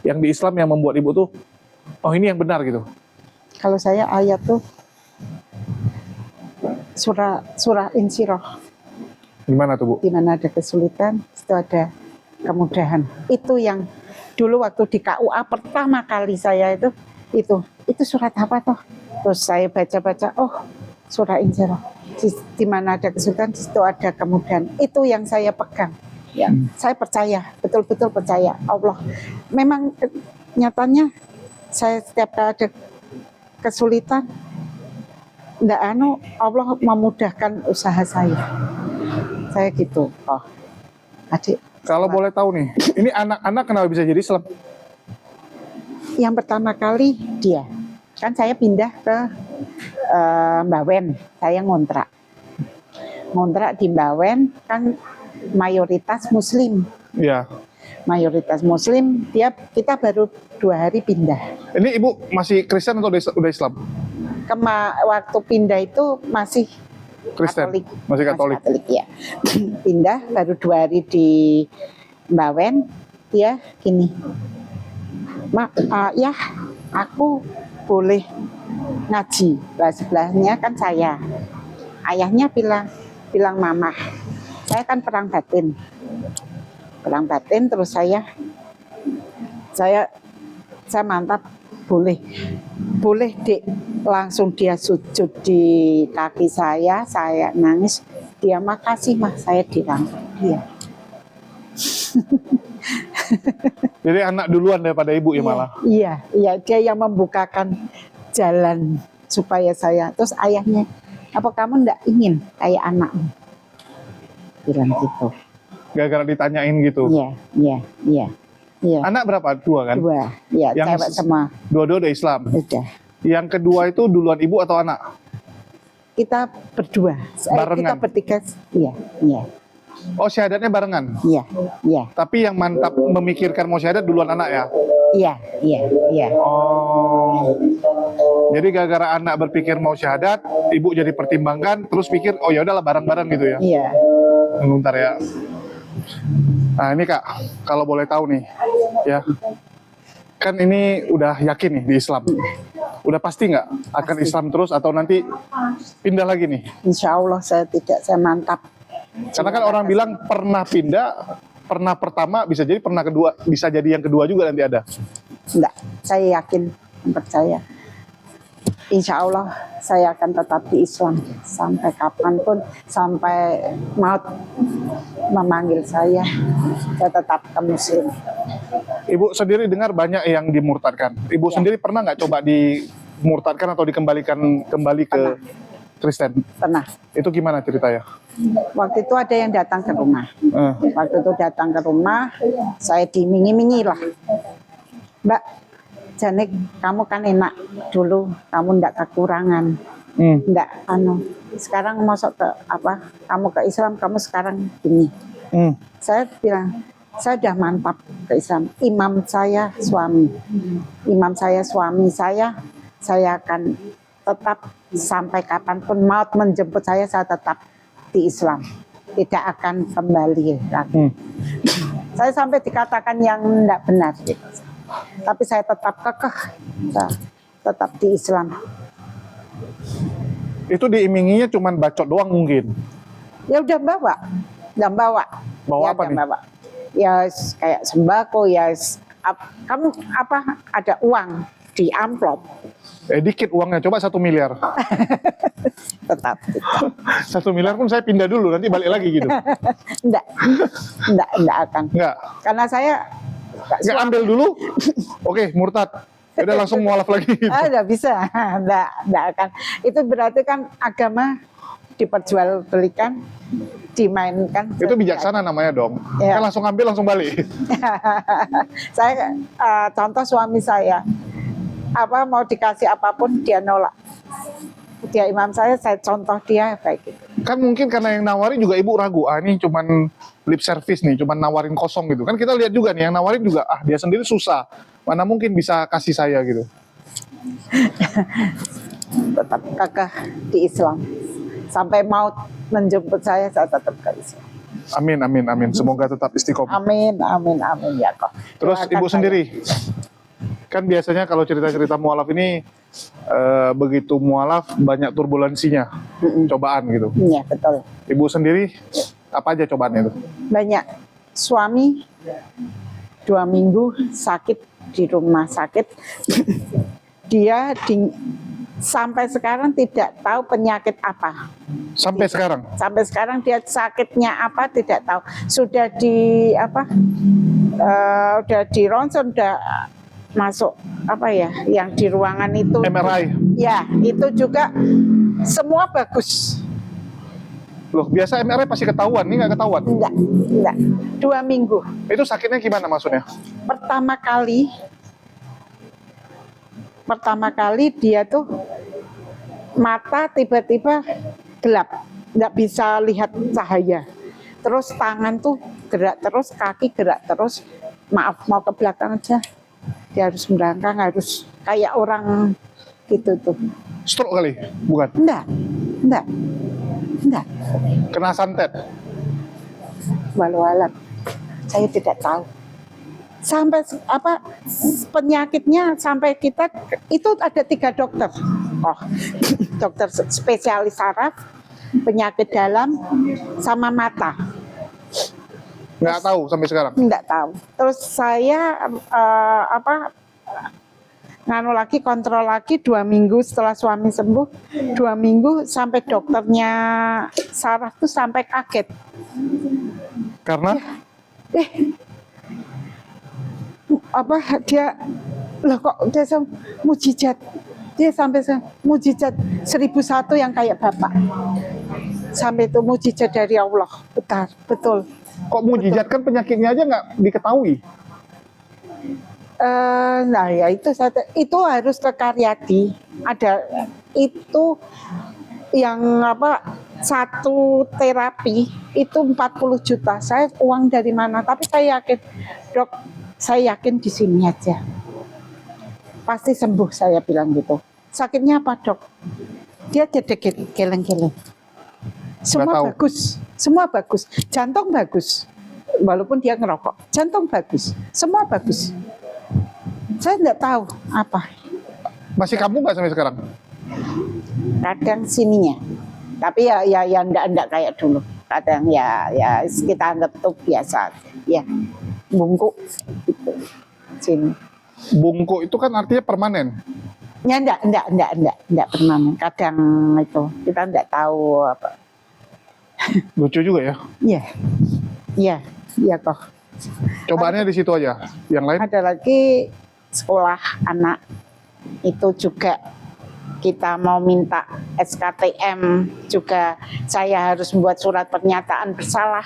yang di Islam yang membuat Ibu tuh, oh ini yang benar gitu? Kalau saya ayat tuh surah Insyirah, Gimana tuh Bu? di mana ada kesulitan, itu ada kemudahan. Itu yang dulu waktu di KUA pertama kali saya itu surat apa toh? Terus saya baca-baca, oh surah Insyirah. Di mana ada kesulitan, di situ ada kemudahan. Itu yang saya pegang. Ya, saya percaya, betul-betul percaya Allah. Memang nyatanya saya setiap kali ada kesulitan, Allah memudahkan usaha saya. Saya gitu. Oh, adik. Kalau boleh tahu nih, ini anak-anak kenapa bisa jadi Islam? Yang pertama kali dia, kan saya pindah ke Mbawen, saya ngontrak di Mbawen, kan mayoritas Muslim. Iya. Mayoritas Muslim, kita baru 2 hari pindah. Ini Ibu masih Kristen atau udah Islam? Waktu pindah itu masih Kristen, Katolik. masih Katolik. Ya. Pindah baru 2 hari di Mbawen, dia gini, ya aku boleh ngaji. Sebelahnya kan saya. Ayahnya bilang mama, saya kan perang batin terus saya mantap, boleh Dek. Langsung dia sujud di kaki saya nangis, dia makasih mah, saya dirangkul dia. Jadi anak duluan daripada Ibu ya malah. Iya, dia yang membukakan jalan supaya saya. Terus ayahnya, apa kamu enggak ingin kayak anakmu? Bilang gitu. Gara-gara ditanyain gitu. Iya. Anak berapa? 2 kan? 2, ya Yang cewek semua. Dua-dua udah Islam. Udah. Yang kedua itu duluan ibu atau anak? Kita berdua. Barengan? Kita bertiga. Iya. Oh, syahadatnya barengan. Iya. Tapi yang mantap memikirkan mau syahadat duluan anak ya? Iya. Oh. Jadi gara-gara anak berpikir mau syahadat, ibu jadi pertimbangkan, terus pikir, oh ya udahlah bareng-bareng gitu ya. Iya. Bentar ya. Nah ini Kak, kalau boleh tahu nih, ya, kan ini udah yakin nih di Islam. Udah pasti nggak akan Pasti. Islam terus atau nanti pindah lagi nih? Insya Allah saya mantap. Karena kan orang bilang pernah pindah, pernah pertama bisa jadi pernah kedua, bisa jadi yang kedua juga nanti ada. Enggak, saya yakin, percaya. Insya Allah saya akan tetap di Islam sampai kapanpun, sampai maut memanggil saya tetap ke Muslim. Ibu sendiri dengar banyak yang dimurtadkan. Ibu Ya. sendiri pernah nggak coba dimurtadkan atau dikembalikan kembali ke Kristen? Pernah. Itu gimana ceritanya? Waktu itu ada yang datang ke rumah. Waktu itu datang ke rumah, saya dimingi-mingi lah. Mbak, Janik, kamu kan enak dulu, kamu ndak kekurangan, ndak sekarang masuk ke apa? Kamu ke Islam, kamu sekarang gini. Saya bilang, saya udah mantap ke Islam. Imam saya suami saya akan tetap sampai kapanpun maut menjemput saya tetap di Islam, tidak akan kembali lagi. Saya sampai dikatakan yang tidak benar, tapi saya tetap kekeh, tetap di Islam. Itu diiminginya cuman bacot doang mungkin. Ya udah bawa. Bawa Ya, apa udah nih? bawa. Ya kayak sembako, ya kamu apa ada uang di amplop, Dikit uangnya, coba 1 miliar. tetap. 1 miliar pun saya pindah dulu, nanti balik lagi gitu. Enggak akan. Enggak, Karena saya enggak ambil dulu. Oke, murtad. Udah langsung mualaf lagi gitu. enggak bisa. Enggak akan. Itu berarti kan agama diperjualbelikan, dimainkan. Itu bijaksana namanya dong. Ya. Kan langsung ambil, langsung balik. Saya contoh suami saya, apa mau dikasih apapun dia nolak. Dia imam saya contoh dia kayak gitu. Kan mungkin karena yang nawarin juga ibu ragu, ini cuman lip service nih, cuman nawarin kosong gitu. Kan kita lihat juga nih, yang nawarin juga, dia sendiri susah. Mana mungkin bisa kasih saya gitu. Tetap kekeh di Islam. Sampai maut menjemput saya tetap ke Islam. Amin. Semoga tetap istiqomah. Amin ya kok. Terus Doakan ibu saya. sendiri, kan biasanya kalau cerita-cerita mualaf ini, begitu mualaf banyak turbulensinya, cobaan gitu. Iya betul. Ibu sendiri, apa aja cobaannya itu? Banyak. Suami 2 minggu sakit di rumah sakit. Dia sampai sekarang tidak tahu penyakit apa. Sampai sekarang? Sampai sekarang dia sakitnya apa tidak tahu. Sudah di apa? Udah di ronsen, udah masuk apa ya? Yang di ruangan itu. MRI? Ya, itu juga semua bagus. Loh, biasa MRI pasti ketahuan, ini nggak ketahuan? Enggak. 2 minggu. Itu sakitnya gimana maksudnya? Pertama kali dia tuh mata tiba-tiba gelap, nggak bisa lihat cahaya. Terus tangan tuh gerak terus, kaki gerak terus. Maaf, mau ke belakang aja. Dia harus merangkang, harus kayak orang gitu tuh. Stroke kali? Bukan? Enggak. Kena santet? Walau alam, saya tidak tahu. Sampai apa penyakitnya sampai kita itu ada 3 dokter. Dokter spesialis saraf, penyakit dalam, sama mata. Nggak tahu sampai sekarang? Nggak tahu. Terus saya nganu lagi, kontrol lagi 2 minggu setelah suami sembuh. 2 minggu sampai dokternya saraf tuh sampai kaget. Karena? Dia loh kok dia mujizat Dia sampai mujizat 1001 yang kayak Bapak. Sampai itu mujizat dari Allah. Betul, betul. Kok mujizat, kan penyakitnya aja nggak diketahui. Nah ya itu harus ke Karyadi. Ada itu yang apa, satu terapi itu 40 juta. Saya uang dari mana? Tapi saya yakin, Dok, saya yakin di sini aja. Pasti sembuh, saya bilang gitu. Sakitnya apa, Dok? Dia dedek geleng-geleng. Semua tahu. bagus, semua bagus. Jantung bagus. Walaupun dia ngerokok, jantung bagus. Semua bagus. Saya nggak tahu apa. Masih kambuh nggak sampai sekarang? Kadang sininya. Tapi ya enggak kayak dulu. Kadang ya kita anggap itu biasa. Ya, bungkuk gitu. Sini. Bungkuk itu kan artinya permanen. Ya enggak permanen. Kadang itu kita enggak tahu apa. Lucu juga ya. Iya kok. Cobaannya di situ aja. Yang lain? Ada lagi sekolah anak itu juga kita mau minta SKTM juga, saya harus membuat surat pernyataan bersalah.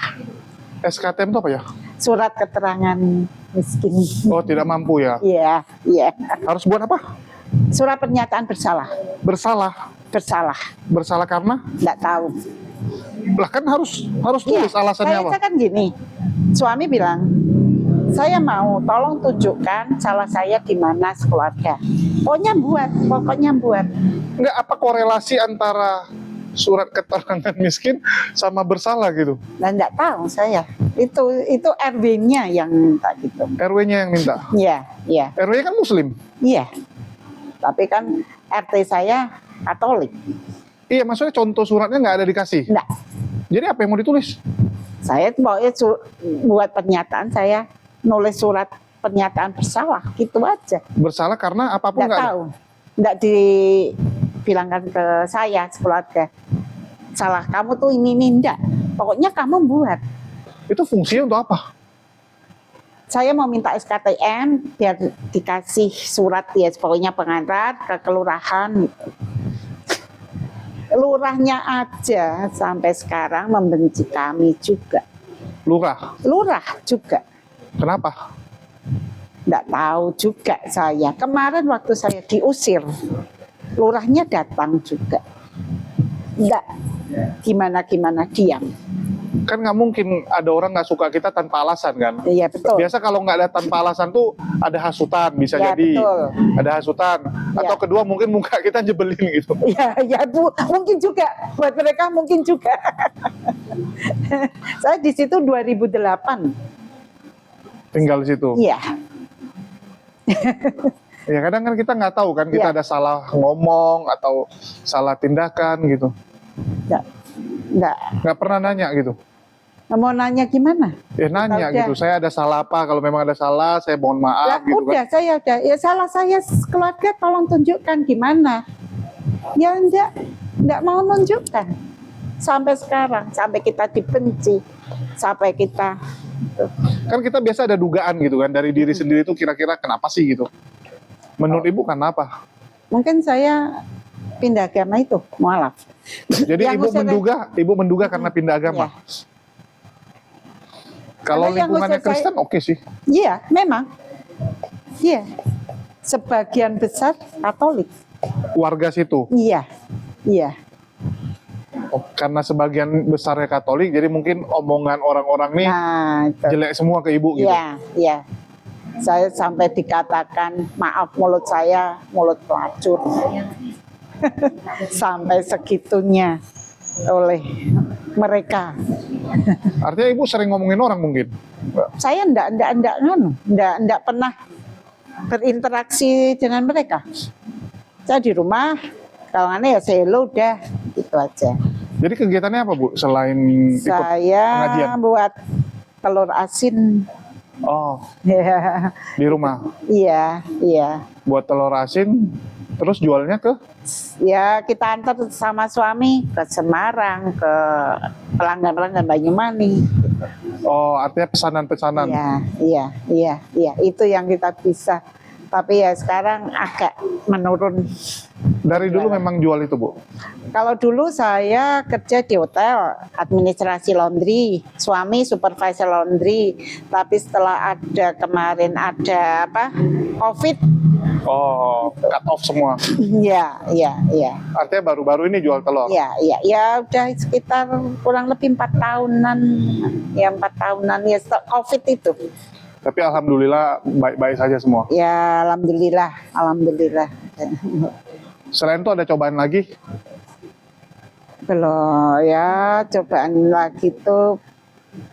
SKTM itu apa ya? Surat keterangan miskin. Oh, tidak mampu ya. Iya. Harus buat apa? Surat pernyataan bersalah. Bersalah. Bersalah karena? Enggak tahu. Lah kan harus tulis alasannya apa? Saya kan gini. Suami bilang, saya mau tolong tunjukkan salah saya di mana sekeluarga. Pokoknya buat. Enggak, apa korelasi antara surat keterangan miskin sama bersalah gitu? Dan enggak tahu saya. Itu RW-nya yang minta gitu. RW-nya yang minta? Iya. RW-nya kan muslim? Iya. Tapi kan RT saya Katolik. Iya, maksudnya contoh suratnya nggak ada dikasih? Enggak. Jadi apa yang mau ditulis? Saya maunya buat pernyataan, saya nulis surat pernyataan bersalah, gitu aja. Bersalah karena apapun Nggak nggak ada? tahu. Nggak dibilangkan ke saya sekeluarga. Salah kamu tuh ini enggak. Pokoknya kamu buat. Itu fungsinya untuk apa? Saya mau minta SKTM biar dikasih surat ya, pokoknya pengantar ke kelurahan. Lurahnya aja sampai sekarang membenci kami juga. Lurah juga. Kenapa? Nggak tahu juga saya. Kemarin waktu saya diusir, lurahnya datang juga. Nggak gimana diam. Kan nggak mungkin ada orang nggak suka kita tanpa alasan kan? Iya betul. Biasa kalau nggak ada tanpa alasan tuh ada hasutan, bisa Ya, jadi. betul. Ada hasutan. Atau Ya. kedua mungkin muka kita nyebelin gitu. Ya Bu, mungkin juga buat mereka mungkin juga. Saya di situ 2008. Tinggal di situ. Iya. Ya kadang kan kita nggak tahu kan, kita Ya. ada salah ngomong atau salah tindakan gitu. Nggak. Nggak pernah nanya gitu. Mau nanya gimana? Ya nanya Udah. gitu, saya ada salah apa, kalau memang ada salah saya mohon maaf Lah, gitu udah, kan. saya udah. Ya salah saya keluarga, tolong tunjukkan gimana. Ya enggak mau nunjukkan. Sampai sekarang, sampai kita dibenci, sampai kita Kan kita biasa ada dugaan gitu kan, dari diri sendiri itu kira-kira kenapa sih gitu. Menurut Ibu kenapa? mungkin saya pindah agama itu, mualaf. Jadi Yang Ibu menduga karena pindah agama. Iya. Kalau Karena yang lingkungannya ngusir saya- Kristen oke sih. Iya, memang. Iya. Sebagian besar Katolik. Warga situ. Iya. Oh, karena sebagian besarnya Katolik, jadi mungkin omongan orang-orang nih Nah, itu. jelek semua ke Ibu gitu. Iya. Saya sampai dikatakan, maaf mulut saya, mulut pelacur. Sampai segitunya oleh mereka. Artinya Ibu sering ngomongin orang mungkin. Saya enggak pernah berinteraksi dengan mereka. Saya di rumah, kalau aneh ya selo udah, gitu aja. Jadi kegiatannya apa Bu selain ikut Saya pengajian? buat telur asin. Oh, Ya, di rumah iya. buat telur asin, terus jualnya ke? Ya kita antar sama suami ke Semarang, ke pelanggan-pelanggan Banyumani. Oh, artinya pesanan-pesanan. Iya. Itu yang kita bisa Tapi ya sekarang agak menurun. Dari dulu memang jual itu, Bu? Kalau dulu saya kerja di hotel, administrasi laundry, suami supervisor laundry. Tapi setelah kemarin ada COVID, Oh, cut off semua. ya, Artinya baru-baru ini jual telur. ya udah sekitar kurang lebih 4 tahunan, ya 4 tahunan ya setelah COVID itu. Tapi alhamdulillah baik-baik saja semua. Ya alhamdulillah. Selain itu ada cobaan lagi? Belum ya, cobaan lagi tuh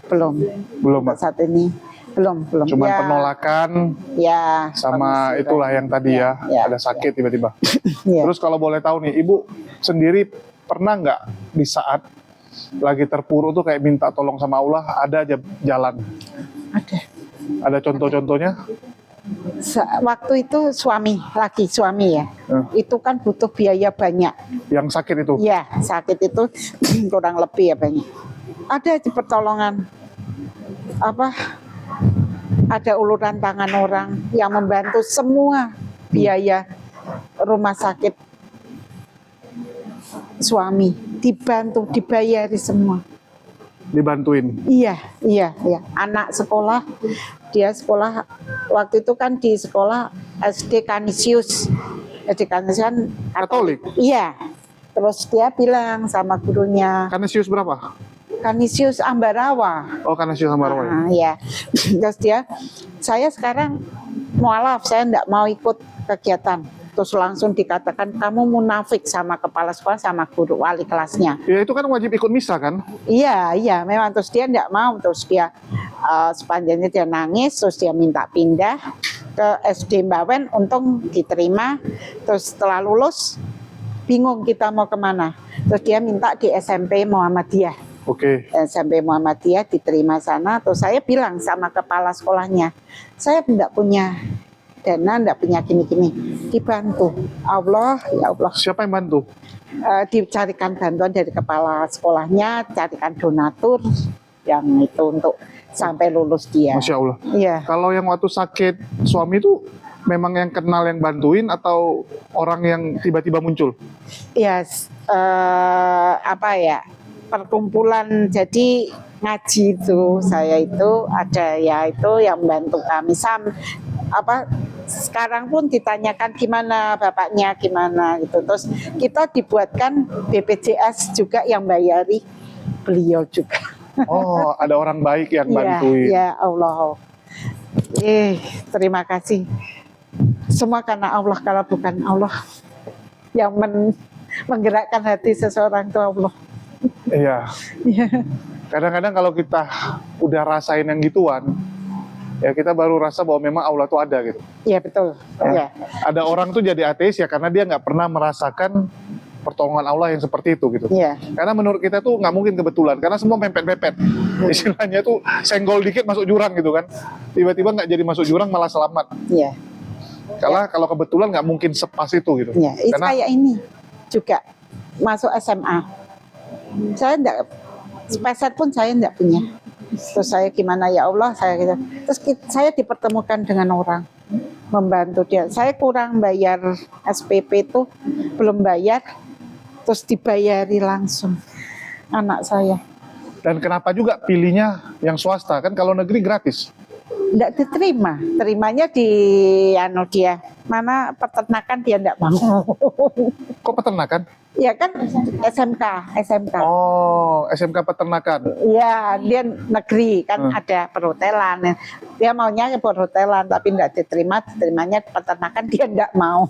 belum. Belum, Untuk saat ini belum. Cuman Ya, penolakan ya sama kondisi itulah yang tadi ya, ada sakit tiba-tiba. ya. Terus kalau boleh tahu nih, Ibu sendiri pernah nggak di saat lagi terpuruk tuh kayak minta tolong sama Allah, ada aja jalan? Ada contoh-contohnya? Waktu itu suami ya, itu kan butuh biaya banyak. Yang sakit itu? Ya sakit itu kurang lebih ya banyak. Ada di pertolongan ada uluran tangan orang yang membantu semua biaya rumah sakit suami, dibantu, dibayari semua. Dibantuin? Iya. Anak sekolah, dia sekolah waktu itu kan di sekolah SD Kanisius. SD Kanisius kan Katolik? Iya. Terus dia bilang sama gurunya, Kanisius berapa? Kanisius Ambarawa. Oh, Kanisius Ambarawa. Ya. Terus saya sekarang mualaf, saya enggak mau ikut kegiatan. Terus langsung dikatakan kamu munafik sama kepala sekolah sama guru wali kelasnya. Ya itu kan wajib ikut misa kan? Iya, memang terus dia enggak mau, terus dia sepanjangnya dia nangis, terus dia minta pindah ke SD Mbawen, untung diterima. Terus setelah lulus bingung kita mau kemana. Terus dia minta di SMP Muhammadiyah. Oke. SMP Muhammadiyah diterima sana. Terus saya bilang sama kepala sekolahnya, saya tidak punya dana, tidak punya gini-gini. Dibantu Allah, ya Allah. Siapa yang bantu? Dicarikan bantuan dari kepala sekolahnya, carikan donatur yang itu untuk sampai lulus dia. Masya Allah. Iya. Kalau yang waktu sakit suami itu memang yang kenal yang bantuin atau orang yang tiba-tiba muncul? Yes, perkumpulan jadi ngaji itu saya itu ada ya itu yang bantu kami sekarang pun ditanyakan gimana bapaknya gimana gitu, terus kita dibuatkan BPJS juga yang bayari beliau juga. Oh, ada orang baik yang bantuin. Ya Allah. Terima kasih. Semua karena Allah, kalau bukan Allah yang menggerakkan hati seseorang itu Allah. Iya. Kadang-kadang kalau kita udah rasain yang gituan, ya kita baru rasa bahwa memang Allah tuh ada gitu. Iya betul. Ya. Ada orang tuh jadi ateis ya karena dia nggak pernah merasakan pertolongan Allah yang seperti itu gitu. Iya. Karena menurut kita tuh nggak mungkin kebetulan, karena semua mepet-mepet. Istilahnya tuh senggol dikit masuk jurang gitu kan. Tiba-tiba nggak jadi masuk jurang malah selamat. Iya. Karena kalau kebetulan nggak mungkin sepas itu gitu. Iya. Karena Kayak ini juga masuk SMA. Saya enggak spesial pun saya enggak punya. Terus saya gimana ya Allah, saya gitu. Terus saya dipertemukan dengan orang membantu dia. Saya kurang bayar SPP itu, belum bayar, terus dibayari langsung anak saya. dan kenapa juga pilihnya yang swasta? Kan kalau negeri gratis. Enggak diterima, terimanya di dia mana peternakan dia enggak mau. Kok peternakan? Ya kan SMK. Oh, SMK peternakan. Iya, dia negeri kan ada perhotelan. Dia maunya ke perhotelan tapi enggak diterimanya peternakan dia enggak mau.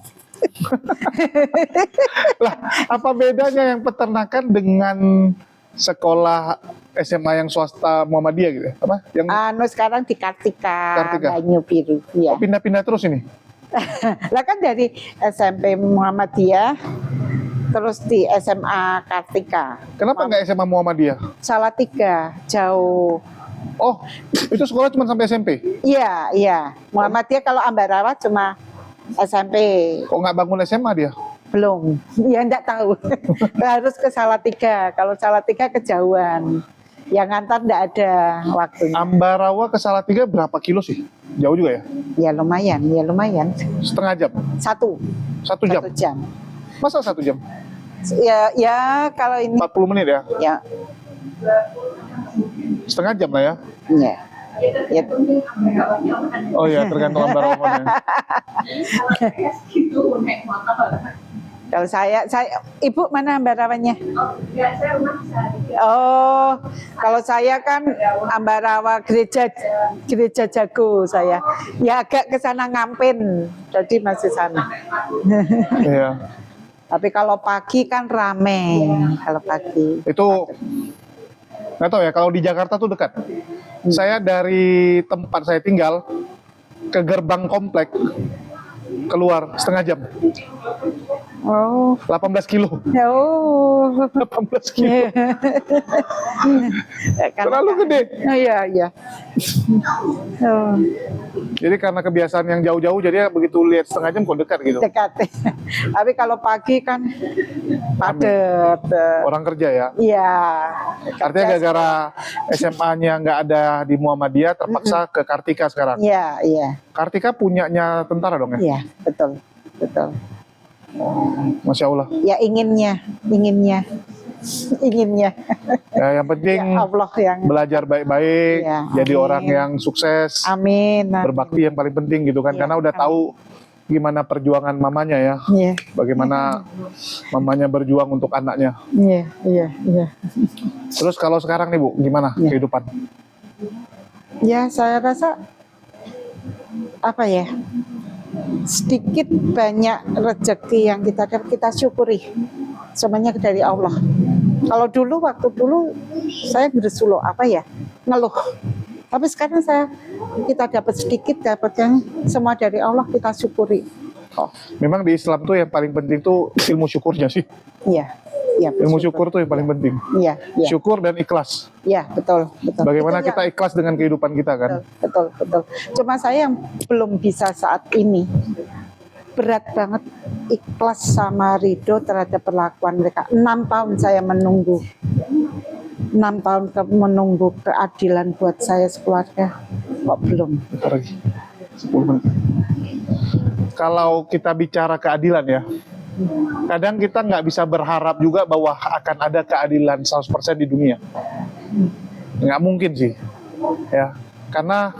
Lah, apa bedanya yang peternakan dengan sekolah SMA yang swasta Muhammadiyah gitu? Apa? Yang Sekarang di Kartika. Banyu Biru. Ya. Oh, pindah-pindah terus ini? Lah kan dari SMP Muhammadiyah terus di SMA Kartika. Kenapa nggak SMA Muhammadiyah? Salatiga, jauh. Oh, itu sekolah cuma sampai SMP? Iya. Muhammadiyah kalau Ambarawa cuma SMP. Kok nggak bangun SMA dia? Belum. Ya enggak tahu. Harus ke Salatiga. Kalau Salatiga kejauhan. Yang ngantar enggak ada waktunya. Ambarawa ke Salatiga berapa kilo sih? Jauh juga ya? Ya lumayan. Setengah jam? Satu 1 jam? jam. Masa 1 jam? Ya kalau ini 40 menit ya? ya Setengah jam lah ya? ya. Ya, Oh ya, tergantung Ambarawa. kalau saya Ibu mana Ambarawannya? Oh, kalau saya kan Ambarawa gereja Jago saya. Ya agak ke sana Ngampin. Jadi masih sana. Iya. Tapi kalau pagi kan rame. Kalau pagi. Itu nggak tahu ya, kalau di Jakarta tuh dekat. Saya dari tempat saya tinggal ke gerbang komplek keluar setengah jam. Oh. 18 kilo. Oh. 18 kilo. Terlalu gede. Iya. Oh, Jadi karena kebiasaan yang jauh-jauh, jadi begitu lihat setengah jam kok dekat gitu. dekat. Tapi kalau pagi kan padat. Orang kerja ya. Iya. Artinya gara-gara SMA-nya nggak ada di Muhammadiyah, terpaksa ke Kartika sekarang. Iya. Kartika punyanya tentara dong ya? Iya, betul. Masya Allah. Ya inginnya. Ya, yang penting Ya Allah yang belajar baik-baik, Ya, jadi amin. orang yang sukses, amin. berbakti yang paling penting gitu kan, Ya, karena udah amin. tahu gimana perjuangan mamanya ya, Iya. bagaimana mamanya berjuang untuk anaknya. Iya. Terus kalau sekarang nih Bu, gimana Ya. kehidupan? Ya saya rasa apa ya? Sedikit banyak rezeki yang kita syukuri. Semuanya dari Allah. Kalau waktu dulu saya bersuluh ngeluh. Tapi sekarang kita dapat sedikit, dapat yang semua dari Allah, kita syukuri. Memang di Islam tuh yang paling penting tuh ilmu syukurnya sih. Iya. Ilmu syukur tuh yang paling penting. Iya. Syukur dan ikhlas. Iya, betul. Bagaimana Itu kita ikhlas dengan kehidupan kita kan? Betul. Cuma saya yang belum bisa saat ini. Berat banget ikhlas sama ridho terhadap perlakuan mereka. 6 tahun saya menunggu. 6 tahun menunggu keadilan buat saya sekeluarga. Kok belum? Bentar lagi. 10 menit. Kalau kita bicara keadilan ya, kadang kita nggak bisa berharap juga bahwa akan ada keadilan 100% di dunia. Nggak mungkin sih, ya. Karena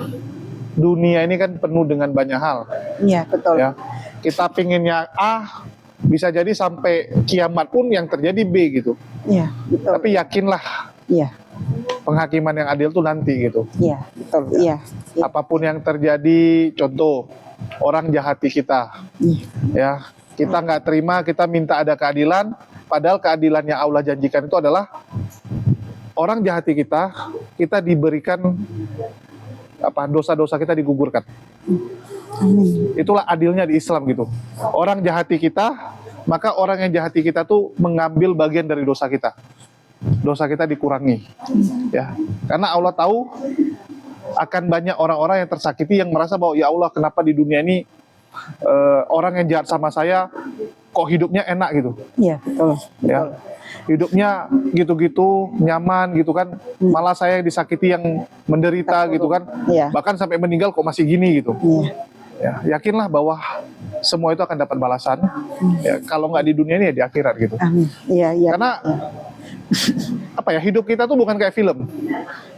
dunia ini kan penuh dengan banyak hal. Iya, betul. Ya, kita pinginnya A, bisa jadi sampai kiamat pun yang terjadi B gitu. Iya, betul. Tapi yakinlah Iya, penghakiman yang adil tuh nanti gitu. iya, betul. Iya. Apapun yang terjadi, contoh orang jahati kita, ya kita nggak terima, kita minta ada keadilan, padahal keadilan yang Allah janjikan itu adalah orang jahati kita diberikan dosa-dosa kita digugurkan. Amin. Itulah adilnya di Islam gitu. Orang jahati kita, maka orang yang jahati kita tuh mengambil bagian dari dosa kita. Dosa kita dikurangi, ya. Karena Allah tahu akan banyak orang-orang yang tersakiti yang merasa bahwa ya Allah, kenapa di dunia ini orang yang jahat sama saya kok hidupnya enak gitu. Iya, betul. Ya. Hidupnya gitu-gitu nyaman gitu kan, malah saya disakiti yang menderita gitu kan, Iya. bahkan sampai meninggal kok masih gini gitu. Iya. Ya, yakinlah bahwa semua itu akan dapat balasan. Ya, kalau nggak di dunia ini ya di akhirat gitu. Amin. Iya. Karena hidup kita tuh bukan kayak film.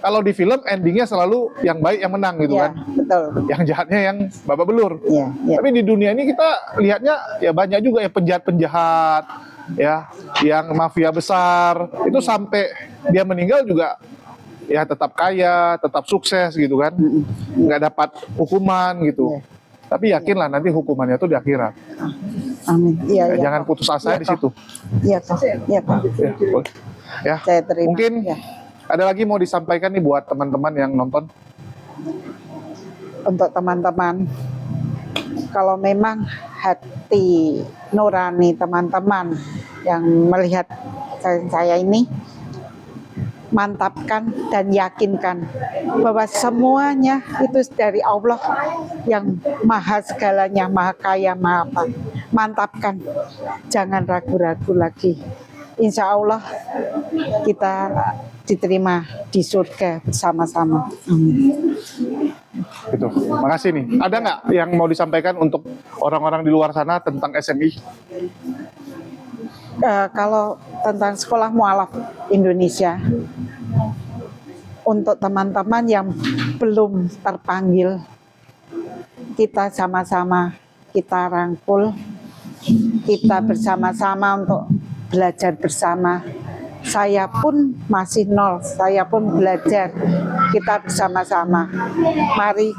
Kalau di film endingnya selalu yang baik yang menang gitu Iya, kan, betul. yang jahatnya yang babak belur. Iya. Tapi di dunia ini kita lihatnya ya banyak juga ya penjahat-penjahat, ya yang mafia besar itu sampai dia meninggal juga ya tetap kaya, tetap sukses gitu kan, nggak dapat hukuman gitu. Iya. Tapi yakinlah nanti hukumannya tuh di akhirat. Amin. Iya. Jangan putus asa di situ. Iya, Pak. Iya, Pak. Ya, boleh. Ya, Saya terima. mungkin Ya. ada lagi mau disampaikan nih buat teman-teman yang nonton. Untuk teman-teman, kalau memang hati nurani teman-teman yang melihat saya ini, mantapkan dan yakinkan bahwa semuanya itu dari Allah yang maha segalanya, maha kaya, maha apa. Mantapkan, jangan ragu-ragu lagi. insya Allah kita diterima di surga bersama-sama. Amin. Gitu. Makasih nih. Ada nggak yang mau disampaikan untuk orang-orang di luar sana tentang SMI? Kalau tentang Sekolah Mualaf Indonesia, untuk teman-teman yang belum terpanggil, kita sama-sama kita rangkul, kita bersama-sama untuk belajar bersama. Saya pun masih nol, saya pun belajar. Kita bersama-sama. Mari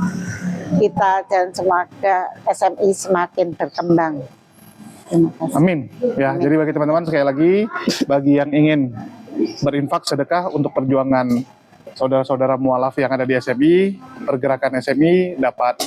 kita dan semoga SMI semakin berkembang. Terima kasih. Amin. Ya, jadi bagi teman-teman sekali lagi, bagi yang ingin berinfak sedekah untuk perjuangan saudara-saudara mualaf yang ada di SMI, pergerakan SMI dapat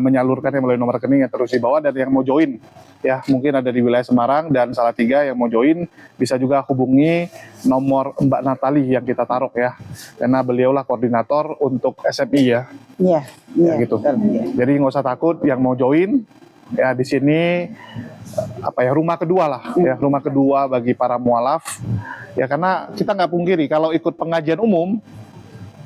menyalurkannya melalui nomor rekening yang terus di bawah, dan yang mau join ya mungkin ada di wilayah Semarang dan Salatiga yang mau join bisa juga hubungi nomor Mbak Natali yang kita taruh ya, karena beliaulah koordinator untuk SMI ya. Iya, Ya, gitu. betul. Jadi nggak usah takut yang mau join ya, di sini rumah kedua lah ya, rumah kedua bagi para mualaf ya, karena kita nggak pungkiri kalau ikut pengajian umum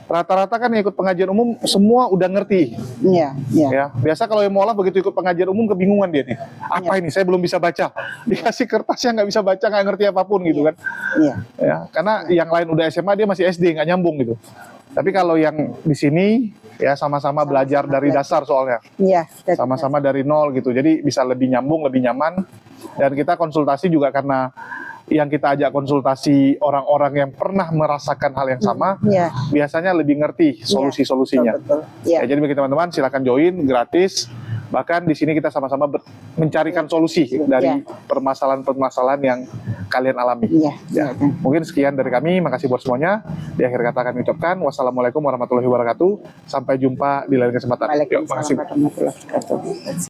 rata-rata kan yang ikut pengajian umum semua udah ngerti Iya. ya. Biasa kalau yang mualaf begitu ikut pengajian umum kebingungan dia nih, apa ini saya belum bisa baca, dikasih kertasnya nggak bisa baca, nggak ngerti apapun gitu kan Iya. ya, karena yang lain udah SMA dia masih SD nggak nyambung gitu. Tapi kalau yang di sini ya sama-sama belajar dari dasar soalnya, Iya. sama-sama dari nol gitu, jadi bisa lebih nyambung, lebih nyaman. Dan kita konsultasi juga karena yang kita ajak konsultasi orang-orang yang pernah merasakan hal yang sama, Iya. biasanya lebih ngerti solusi-solusinya. Betul. Iya. Ya, jadi bagi teman-teman silakan join gratis. Bahkan di sini kita sama-sama mencarikan solusi dari permasalahan-permasalahan yang kalian alami. Iya. Ya, mungkin sekian dari kami. Makasih buat semuanya. Di akhir kata kami ucapkan wassalamualaikum warahmatullahi wabarakatuh. Sampai jumpa di lain kesempatan. Yuk, makasih. Waalaikumsalam warahmatullahi wabarakatuh.